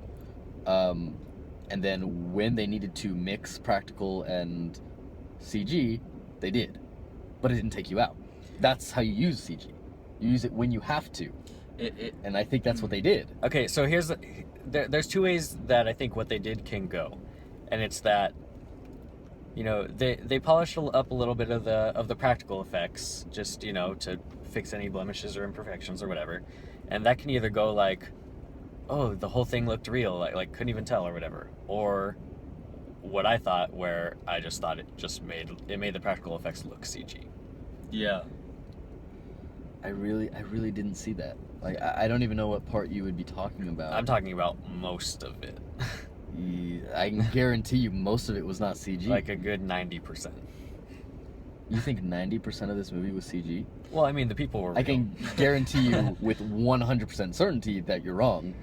And then when they needed to mix practical and CG, they did. But it didn't take you out. That's how you use CG. You use it when you have to. And I think that's what they did. Okay, so there's two ways that I think what they did can go, and it's that, you know, they polished up a little bit of the practical effects, just, you know, to fix any blemishes or imperfections or whatever, and that can either go like, oh, the whole thing looked real, like couldn't even tell or whatever, or what I thought, where I just thought it made the practical effects look CG. Yeah. I really didn't see that. Like, I don't even know what part you would be talking about. I'm talking about most of it. I can guarantee you most of it was not CG. Like a good 90%. You think 90% of this movie was CG? Well, I mean, the people were real. I can guarantee you with 100% certainty that you're wrong.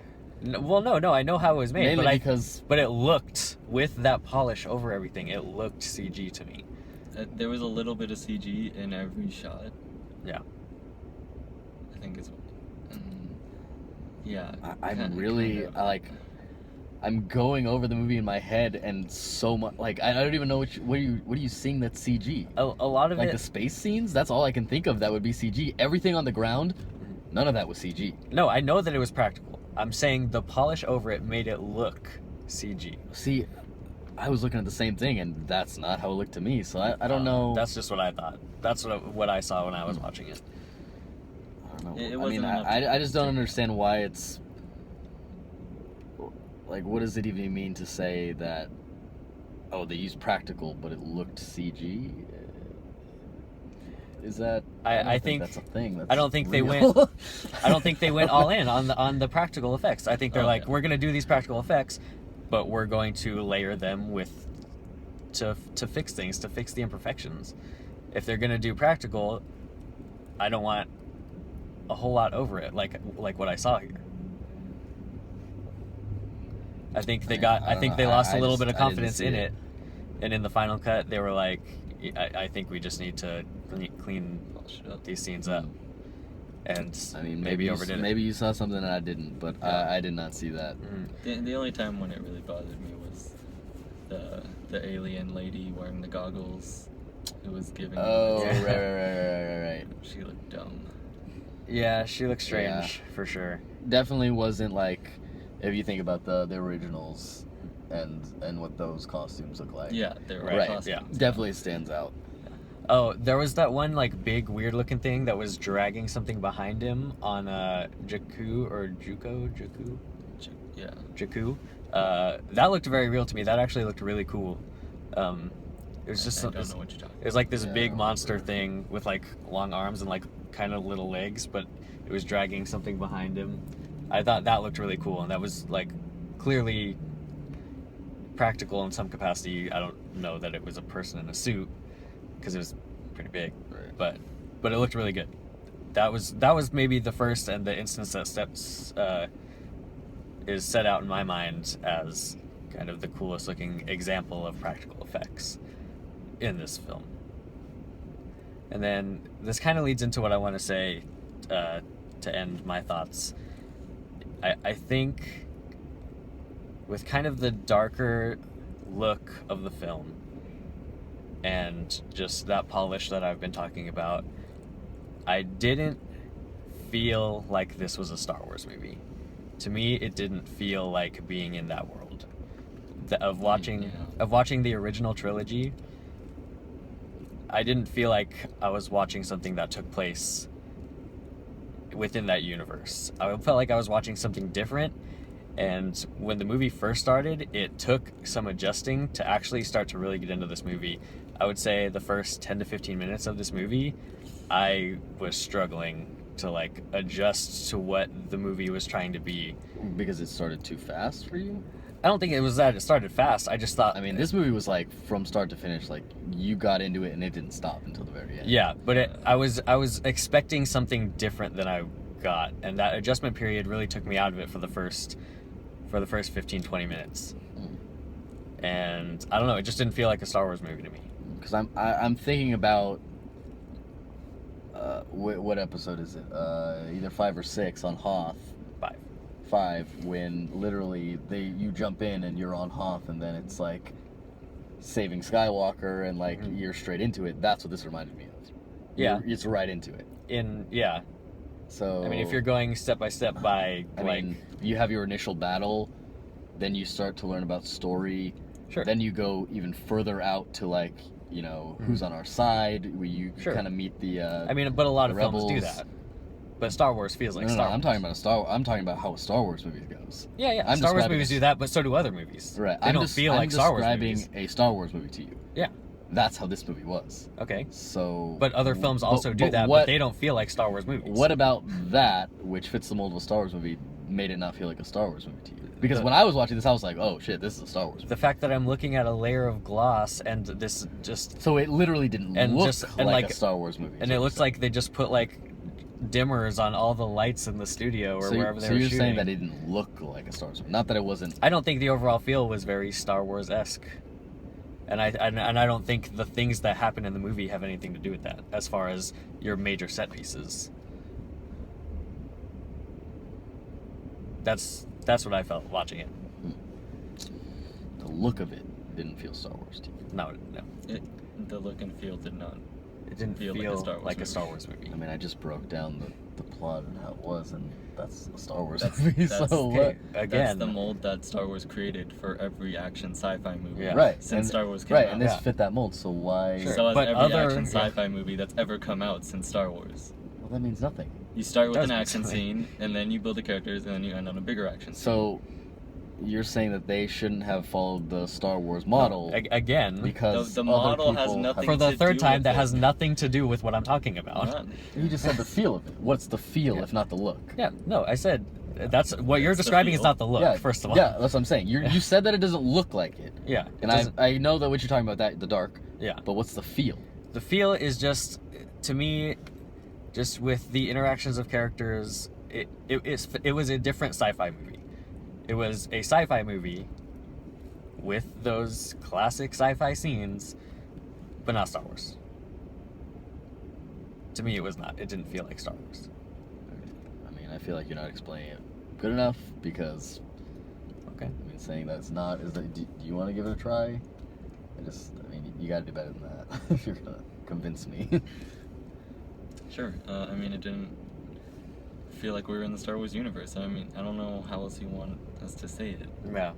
No, I know how it was made, Mainly because but it looked, with that polish over everything, it looked CG to me. There was a little bit of CG in every shot. Yeah. I think it's. Yeah. I'm going over the movie in my head, and so much, like, I don't even know what are you seeing that's CG? A lot of Like it. the space scenes, that's all I can think of that would be CG. Everything on the ground, none of that was CG. No, I know that it was practical. I'm saying the polish over it made it look CG. See, I was looking at the same thing, and that's not how it looked to me, so I don't know. That's just what I thought. That's what I saw when I was watching it. I don't know. It I wasn't mean, enough I just don't understand why it's. Like, what does it even mean to say that, oh, they used practical, but it looked CG? Is that? I don't think that's a thing. That's I don't think they real. went. I don't think they went all in on the practical effects. I think they're like, yeah. we're gonna do these practical effects, but we're going to layer them with to fix things, to fix the imperfections. If they're gonna do practical, I don't want a whole lot over it, like what I saw here. I think they got. I think they lost a little bit of confidence in it, and in the final cut, they were like, I think we just need to clean these scenes up. And I mean, maybe overdid it. Maybe you saw something that I didn't, but I did not see that. The only time when it really bothered me was the alien lady wearing the goggles who was giving. Oh, Yeah. right. She looked dumb. Yeah, she looks strange for sure. Definitely wasn't like, if you think about the originals and what those costumes look like. Yeah, they were Right, costumes. yeah. Definitely stands out. Oh, there was that one like big weird looking thing that was dragging something behind him on Jakku or Jakku. Yeah. Jakku. That looked very real to me. That actually looked really cool. It was just I don't know what you're talking it was like this Yeah, big I don't monster remember. thing with like long arms and like kind of little legs, but it was dragging something behind him. I thought that looked really cool, and that was like clearly practical in some capacity. I don't know that it was a person in a suit because it was pretty big, Right. but it looked really good. That was maybe the first and the instance that is set out in my mind as kind of the coolest looking example of practical effects in this film. And then this kind of leads into what I want to say to end my thoughts. I think with kind of the darker look of the film and just that polish that I've been talking about, I didn't feel like this was a Star Wars movie. To me, it didn't feel like being in that world. Of watching the original trilogy, I didn't feel like I was watching something that took place within that universe. I felt like I was watching something different, and when the movie first started, it took some adjusting to actually start to really get into this movie. I would say the first 10 to 15 minutes of this movie, I was struggling to like adjust to what the movie was trying to be. Because it started too fast for you? I don't think it was that it started fast. I just thought... I mean, this movie was like, from start to finish, like, you got into it and it didn't stop until the very end. Yeah, but I was expecting something different than I got, and that adjustment period really took me out of it for the first 15, 20 minutes. And I don't know, it just didn't feel like a Star Wars movie to me. Because I'm thinking about... what episode is it? Either 5 or 6 on Hoth. 5, when literally you jump in and you're on Hoth, and then it's like saving Skywalker, and like you're straight into it. That's what this reminded me of. Yeah, it's right into it. So I mean, if you're going step by step by I mean, you have your initial battle, then you start to learn about story. Sure. Then you go even further out to like, you know, who's on our side. Where you kind of meet the. I mean, but a lot of rebels. films do that. But Star Wars feels like Star Wars. I'm talking about how a Star Wars movie goes. Yeah. Star Wars movies do that, but so do other movies. Right. They don't feel like Star Wars movies. I'm describing a Star Wars movie to you. Yeah. That's how this movie was. Okay. So. But other films also do that, but they don't feel like Star Wars movies. What about that, which fits the mold of a Star Wars movie, made it not feel like a Star Wars movie to you? Because when I was watching this, I was like, oh shit, this is a Star Wars movie. The fact that I'm looking at a layer of gloss and this just... So it literally didn't look like a Star Wars movie. And it looks like they just put like dimmers on all the lights in the studio or wherever they were shooting. So you're saying that it didn't look like a Star Wars movie? Not that it wasn't... I don't think the overall feel was very Star Wars-esque. And I don't think the things that happen in the movie have anything to do with that, as far as your major set pieces. That's what I felt watching it. The look of it didn't feel Star Wars to you. No. The look and feel did not. It didn't feel like a Star Wars movie. I mean, I just broke down the plot and how it was, and that's a Star Wars movie. So again, that's the mold that Star Wars created for every action sci-fi movie. Yeah. Right. Since Star Wars came out. Right, and this fit that mold. So why? Sure. So has every action sci-fi movie that's ever come out since Star Wars. Well, that means nothing. You start with an action scene, and then you build the characters, and then you end on a bigger action scene. So, you're saying that they shouldn't have followed the Star Wars model again, because the model has nothing for the to third do time with that it. has nothing to do with what I'm talking about. You just said the feel of it. What's the feel if not the look? Yeah, no, I said that's what you're describing is not the look. First of all, yeah, that's what I'm saying. You said that it doesn't look like it. Yeah, and I know that what you're talking about, the dark. Yeah, but what's the feel? The feel is just, to me, just with the interactions of characters, it was a different sci-fi movie. It was a sci-fi movie with those classic sci-fi scenes, but not Star Wars. To me, it was not. It didn't feel like Star Wars. I mean, I feel like you're not explaining it good enough because. Okay. I mean, saying that's not is that. Do you want to give it a try? I mean, you got to do better than that if you're gonna convince me. Sure. I mean, it didn't feel like we were in the Star Wars universe. I mean, I don't know how else you want us to say it. Yeah.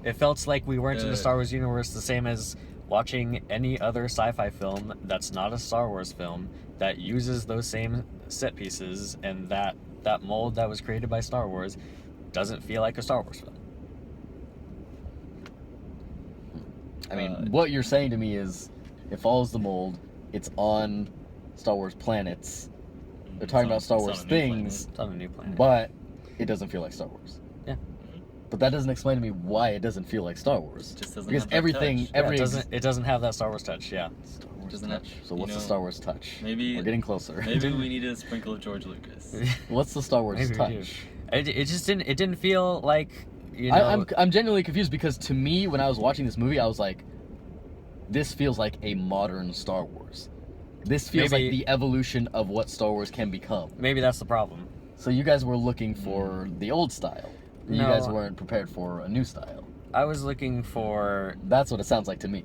It felt like we weren't in the Star Wars universe, the same as watching any other sci-fi film that's not a Star Wars film that uses those same set pieces, and that mold that was created by Star Wars doesn't feel like a Star Wars film. I mean, what you're saying to me is it follows the mold, it's on Star Wars planets, they're talking about Star Wars things, it's on a new planet, but it doesn't feel like Star Wars. Yeah. But that doesn't explain to me why it doesn't feel like Star Wars. It just doesn't because have that everything, touch. It doesn't have that Star Wars touch. Yeah. Star Wars doesn't touch. have, So what's the Star Wars touch? Maybe we're getting closer. Maybe we needed a sprinkle of George Lucas. What's the Star Wars touch? It just didn't. It didn't feel like. You know, I'm genuinely confused because to me, when I was watching this movie, I was like, this feels like a modern Star Wars. This feels like the evolution of what Star Wars can become. Maybe that's the problem. So you guys were looking for the old style. You guys weren't prepared for a new style. I was looking for... That's what it sounds like to me.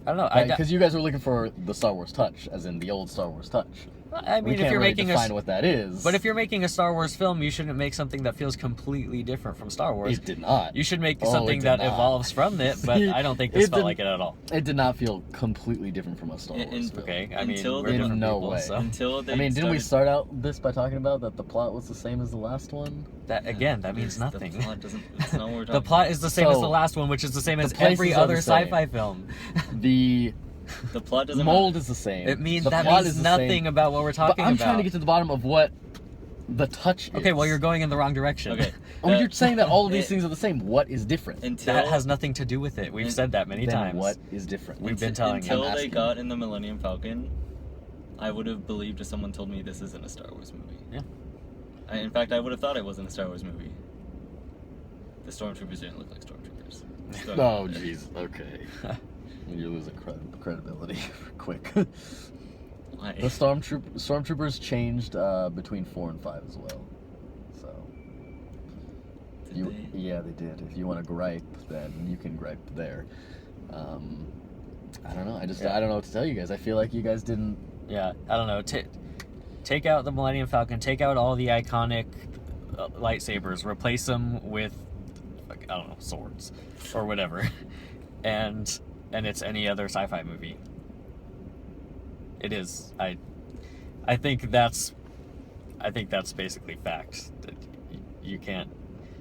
I don't know. Because you guys were looking for the Star Wars touch, as in the old Star Wars touch. I we mean, can't if you're really making define what that is. but if you're making a Star Wars film, you shouldn't make something that feels completely different from Star Wars. It did not. You should make Oh, something it did that not. evolves from it, but See, I don't think this it felt didn't- like it at all. It did not feel completely different from a Star In- Wars in- film. Okay, I mean, Until we're the- different In no people, way. so Until they I mean, didn't we started- start out this by talking about that the plot was the same as the last one? that again, that means The nothing. plot doesn't. It's not what we're The talking plot is the same as So, the last one, which is the same as places every are the other same. sci-fi film. The about. The plot doesn't. mold matter. is the same. It means the that plot means is the nothing same. about what we're But talking I'm about. trying to get to the bottom of what the touch is. Okay, well, you're going in the wrong direction. Okay. Oh, you're saying that all of these it- things are the same. What is different? Until That has nothing to do with it. We've And said that many Then times. what is different? We've been telling you. until I'm they asking got you. in the Millennium Falcon, I would have believed if someone told me this isn't a Star Wars movie. Yeah. In fact, I would have thought it wasn't a Star Wars movie. The stormtroopers didn't look like stormtroopers. So- Oh, jeez. Okay. You're losing credibility quick. The Why? stormtroopers changed between 4 and 5 as well. So Did they? yeah, they did. If you want to gripe, then you can gripe there. I don't know. I don't know what to tell you guys. I feel like you guys didn't. Yeah, I don't know. Take out the Millennium Falcon. Take out all the iconic lightsabers. Replace them with, like, I don't know, swords or whatever, and it's any other sci-fi movie. It is. I think that's basically fact. That you can't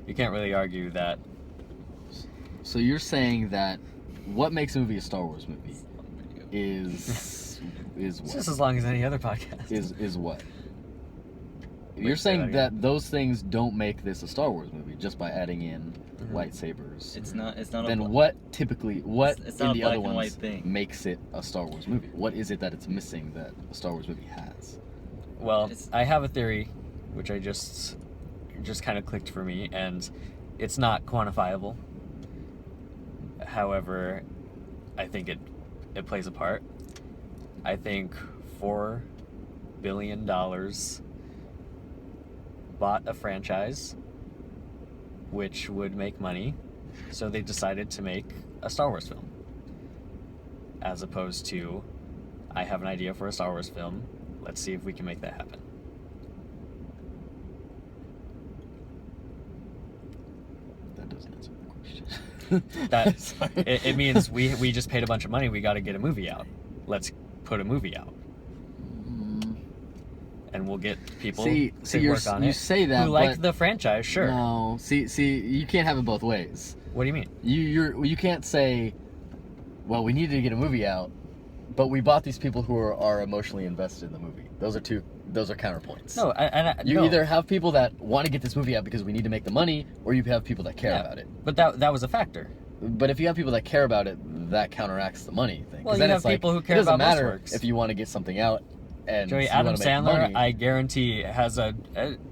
really argue that. So you're saying that what makes a movie a Star Wars movie is It's what? just as long as any other podcast. Is what? Wait, You're say that saying again. that those things don't make this a Star Wars movie just by adding in Mhm. lightsabers. It's not. It's not. Then a, what It's in not a the black other and white ones thing. makes it a Star Wars movie? What is it that it's missing that a Star Wars movie has? Well, It's- I have a theory, which I just kind of clicked for me, and it's not quantifiable. However, I think it plays a part. I think $4 billion bought a franchise, which would make money, so they decided to make a Star Wars film, as opposed to, I have an idea for a Star Wars film. Let's see if we can make that happen. That doesn't answer the question. That Sorry. it means we just paid a bunch of money. We got to get a movie out. Let's put a movie out, and we'll get people See, to work on you it say that, who like but the franchise. Sure. no. See, you can't have it both ways. What do you mean? You can't say, well, we needed to get a movie out, but we bought these people who are emotionally invested in the movie. Those are counterpoints. No, You no. either have people that want to get this movie out because we need to make the money, or you have people that care Yeah, about it. But that was a factor. But if you have people that care about it, that counteracts the money thing. 'Cause Well, you then have it's like, people who care it doesn't about most matter works. if you want to get something out and Joey, you Adam want to make Sandler, money. I guarantee, has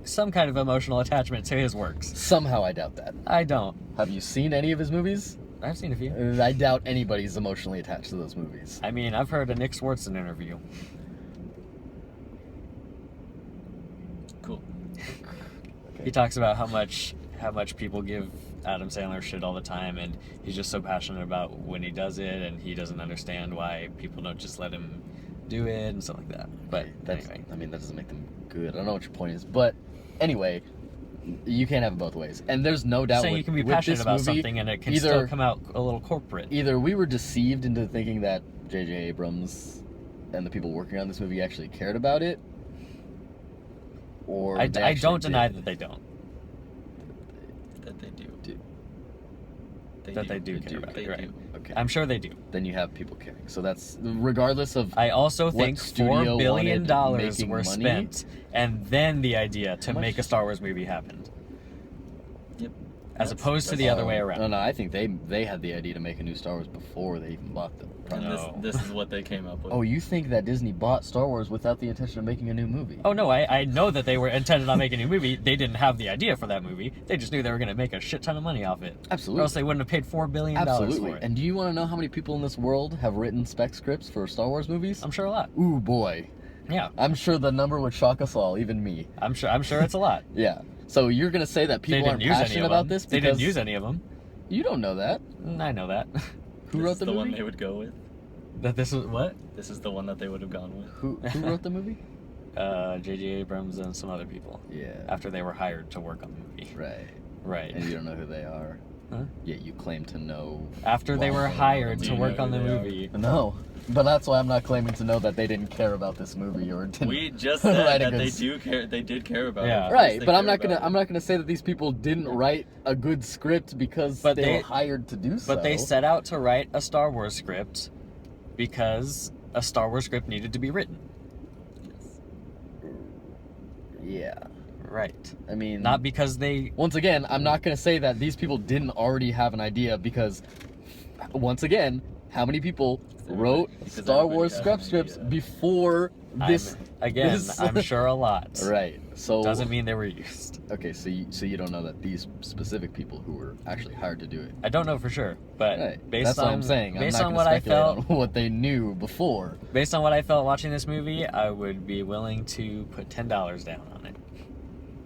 some kind of emotional attachment to his works. Somehow I doubt that. I don't. Have you seen any of his movies? I've seen a few. I doubt anybody's emotionally attached to those movies. I mean, I've heard a Nick Swartzen interview. Cool. He talks about how much people give Adam Sandler shit all the time, and he's just so passionate about when he does it, and he doesn't understand why people don't just let him do it and stuff like that. But anyway, that doesn't make them good. I don't know what your point is, but anyway, you can't have it both ways. And there's no doubt saying with, you can be with passionate this about movie, something and it can either- still come out a little corporate. Either we were deceived into thinking that J.J. Abrams and the people working on this movie actually cared about it, or I they don't actually deny did. that they don't. That they do. That they do care about it, They right. do. Okay. I'm sure they do. Then you have people caring. So that's regardless of I also What think studio $4 billion wanted making were money? spent, and then the idea to How make a much? Star Wars movie happened, Yep. as That's- opposed to the other way around. No, I think they had the idea to make a new Star Wars before they even bought the And project. No. this is what they came up with. Oh, you think that Disney bought Star Wars without the intention of making a new movie? Oh no, I know that they were intended on making a new movie. They didn't have the idea for that movie. They just knew they were going to make a shit ton of money off it. Absolutely. Or else they wouldn't have paid $4 billion Absolutely. for it. And do you want to know how many people in this world have written spec scripts for Star Wars movies? I'm sure a lot. Ooh, boy. Yeah, I'm sure the number would shock us all, even me. I'm sure it's a lot. Yeah. So you're going to say that They people didn't aren't use any passionate of about them. this They because didn't use any of them. you don't know that. I know that. Who This wrote is the the one movie? they would go with. That this was what? This is the one that they would have gone with. Who wrote the movie? J.J. Abrams and some other people Yeah. after they were hired to work on the movie. Right. Right. And you don't know who they are. Huh? Yet you claim to know. After they why were know hired the to Do you work know on the who they are? movie. No, but that's why I'm not claiming to know that they didn't care about this movie or didn't. We just write said a that good they s- do care. They did care about Yeah. it. Of course Right, they but I'm care not gonna. about I'm it. not gonna say that these people didn't write a good script because But they they- were hired to do so. But they set out to write a Star Wars script because a Star Wars script needed to be written. Yes. Yeah, Right. I mean, Not because they. once again, I'm not gonna say that these people didn't already have an idea because, once again, how many people wrote Because Star everybody Wars has an scripts idea. before this? I'm sure a lot. Right. So Doesn't mean they were used. Okay, so you don't know that these specific people who were actually hired to do it. I don't know for sure, but Right. based That's on what I'm saying. based I'm on not what gonna I speculate felt, on what they knew before. based on what I felt watching this movie, I would be willing to put $10 down on it.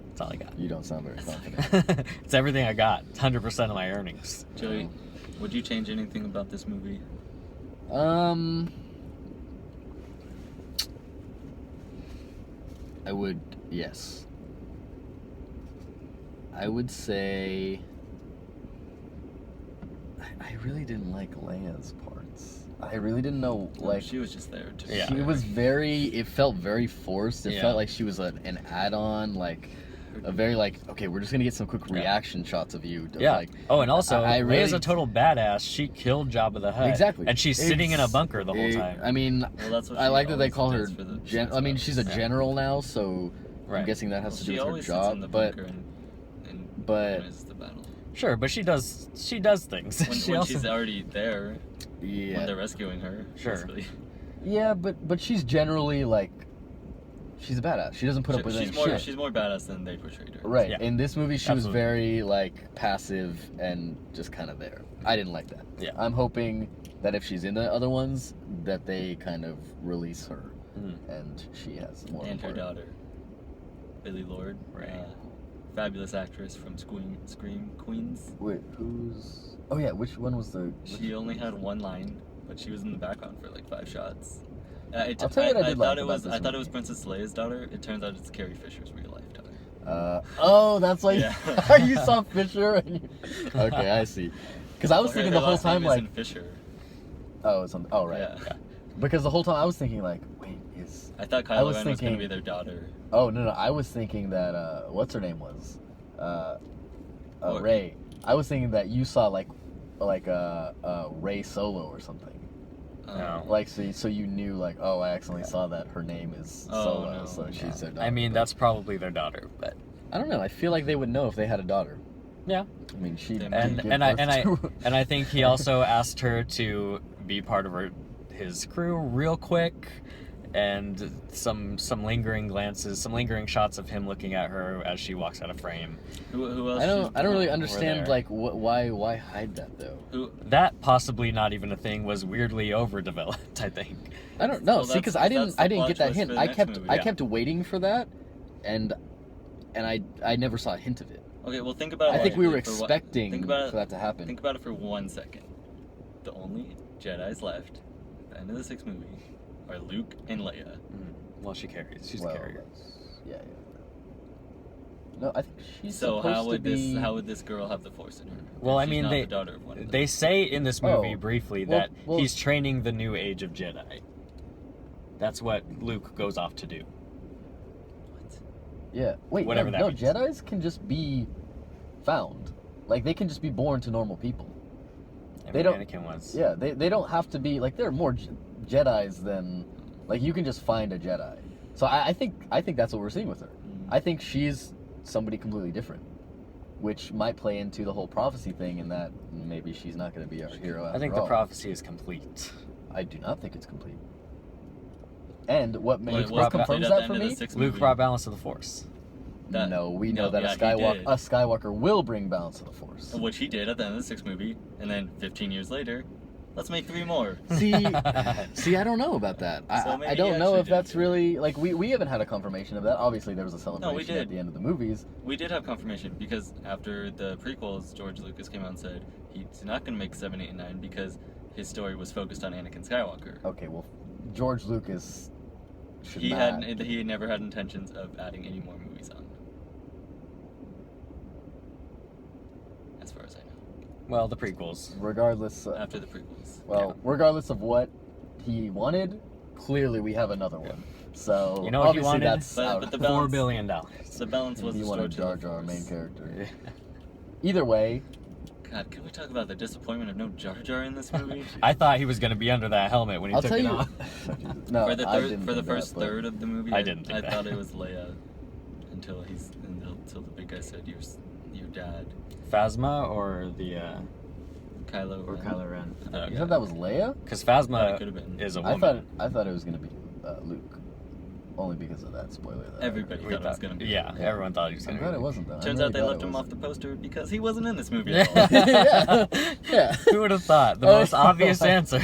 That's all I got. You don't sound very confident. It's everything I got. 100% of my earnings. Joey, would you change anything about this movie? I would, yes. I would say I really didn't like Leia's parts. I really didn't know, like, She was just there. To Yeah. she was very, it felt very forced. It Yeah. felt like she was an add-on, like, a very, like, okay, we're just gonna get some quick Yeah. reaction shots of you. Yeah. Like, Oh, and also, I Leia's really- a total badass. She killed Jabba the Hutt. Exactly. And she's sitting in a bunker the whole time. I mean, Well, that's what I she like that they always call her. does for the I mean, she's a Yeah. general now, so Right. I'm guessing that has to do she with her always sits in the job. But bunker and but- organizes the battle. Sure, but she does things. When, She when also- she's already there, when yeah, they're rescuing her. Sure. basically. yeah, but she's generally like, she's a badass. She doesn't put up with any shit. She's more badass than they portrayed her. Right. Yeah. In this movie, she was Absolutely. very like passive and just kind of there. I didn't like that. Yeah. I'm hoping that if she's in the other ones, that they kind of release her Mm. and she has more. And of a her part. daughter, Billie Lourd, Right. fabulous actress from Scream Queens. Wait, who's? Oh yeah, which one was the? She only had one line, but she was in the background for like 5 shots. I'll tell you what I did like thought it about was. this I thought it was movie. Princess Leia's daughter. It turns out it's Carrie Fisher's real life daughter. Oh, that's why Yeah. you saw Fisher. And you, okay, I see. Because I was Her- thinking her the whole last name time like, isn't Fisher. oh, it's on. Oh, right. Yeah. Because the whole time I was thinking like, wait, is? I thought I Kylo was Ren was going thinking- to be their daughter. Oh no, I was thinking that what's her name was, What? Ray. I was thinking that you saw like Ray Solo or something. No. Like so you knew like, oh, I accidentally saw that her name is Oh, Solo, no. so Yeah. she's their daughter. I mean, but- that's probably their daughter, but I don't know. I feel like they would know if they had a daughter. yeah. I mean, she And- did give and I- birth and I- to- And I think he also asked her to be part of his crew real quick, and some lingering glances, some lingering shots of him looking at her as she walks out of frame. Who else? I don't really We're understand there. like why hide that though. Who? That possibly not even a thing was weirdly overdeveloped. I think. I don't know. Well, See, because that's- I didn't that's the get plot that twist hint. for the I next kept movie. I Yeah. kept waiting for that, and I never saw a hint of it. Okay, well think about it. I think we were for what- expecting think for about it. that to happen. Think about it for 1 second. The only Jedi's left at the end of the 6th movie are Luke and Leia. Well, she carries. She's Well, a carrier. yeah. No, I think she's So supposed how would to be. this girl have the Force in her? Well, if I she's mean, not they- the daughter of one of them? They say in this movie Oh. briefly Well- that well- he's training the new age of Jedi. That's what Luke goes off to do. What? Yeah. Wait. Whatever that no, means. Jedi's can just be found. Like they can just be born to normal people. I They mean, don't- Anakin was. Yeah. They don't have to be like there are more Jedi's than like you can just find a Jedi. So I think that's what we're seeing with her. I think she's somebody completely different, which might play into the whole prophecy thing in that maybe she's not going to be our hero after I think all. the prophecy is complete. I do not think it's complete. And what Well, makes it was what complete confirms at the that end for of the me? 6th Luke movie. brought balance to the Force. That- No, we know no, that yeah, a he Skywalker did. will bring balance to the Force. Which he did at the end of the 6th movie, and then 15 years later, let's make 3 more. See, I don't know about that. So I maybe don't he know actually if that's did. really like we haven't had a confirmation of that. Obviously, there was a celebration did. at the end of the movies. We did have confirmation because after the prequels, George Lucas came out and said he's not going to make 7, 8, and 9 because his story was focused on Anakin Skywalker. Okay, well, George Lucas should He not. he never had intentions of adding any more movies on. As far as I know. Well, the prequels. Regardless. After the prequels. Regardless of what he wanted, clearly we have another one. So You know what he obviously wanted? that's out. But the $4 balance, billion. the balance was He restored wanted to the Jar Jar, Force. main character. Either way, God, can we talk about the disappointment of no Jar Jar in this movie? I thought he was gonna be under that helmet when he I'll took tell it you. off. No, for the I third, didn't for the think first that, but third of the movie, I didn't think I that. thought it was Leia until the big guy said your dad, Phasma or the Kylo or Ren. Kylo Ren? You thought that was Leia? Because Thought it Phasma could have been. is a I woman. thought it was gonna be Luke, only because of that spoiler. That I Everybody We thought it was gonna be. yeah, Yeah. everyone thought he was I'm gonna glad be. it wasn't though. I Turns really out they thought left it him off wasn't. the poster because he wasn't in this movie at all. yeah, yeah. Who would have thought? The Oh, most obvious answer.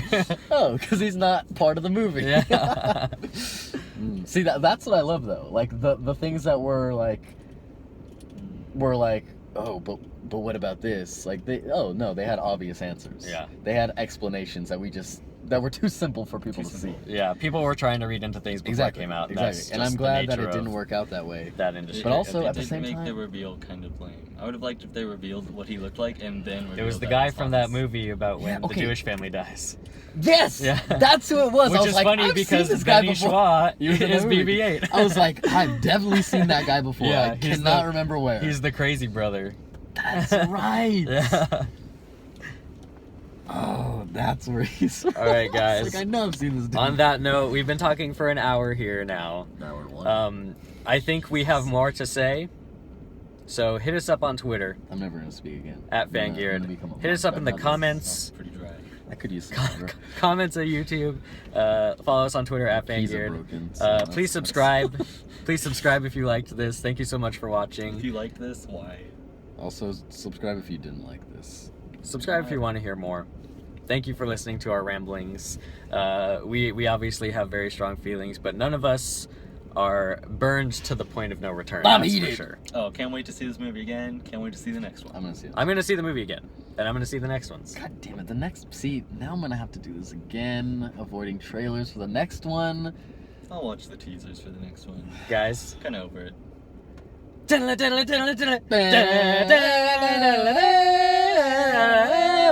Oh, because he's not part of the movie. Yeah. See that's what I love though. Like the things that were like, oh, but what about this? Like they had obvious answers. Yeah. They had explanations that were too simple for people to see. Yeah, people were trying to read into things before it came out. Exactly. That's And just I'm the glad that nature it didn't of work out that way. that industry. But also, It at the did same make time- the reveal kind of lame. I would have liked if they revealed what he looked like and then revealed it was the that guy it from that Hans. movie about when Yeah, the okay. Jewish family dies. Yes, Yeah. that's who it was. Which I was is like, funny I've because seen this guy Benny before. Schwa He was in the is movie. BB-8. I was like, I've definitely seen that guy before. Yeah, I he's cannot the- remember where. He's the crazy brother. That's right. Yeah. Oh, that's where he's from. All right, guys. Like, I know I've seen this dude. On that note, we've been talking for an hour here now. Hour one. I think we have more to say. So hit us up on Twitter I'm never gonna speak again. at I'm gonna Fangeared. become a Hit us monk. up in the I've done this. comments. Pretty dry. I could use some water. Comments at YouTube. Follow us on Twitter at Keys are Fangeared. broken, so that's Please nice. subscribe. Please subscribe if you liked this. Thank you so much for If watching. you liked this, why? Also, subscribe if you didn't like this. Subscribe if you want to hear more. Thank you for listening to our ramblings. We obviously have very strong feelings, but none of us are burned to the point of no return. I'm That's for heated. sure. Oh, can't wait to see this movie again. Can't wait to see the next one. I'm gonna see it. I'm gonna see the movie again, and I'm gonna see the next ones. God damn it! Now I'm gonna have to do this again. Avoiding trailers for the next one. I'll watch the teasers for the next one. Guys. Kind of over it.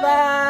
Bye.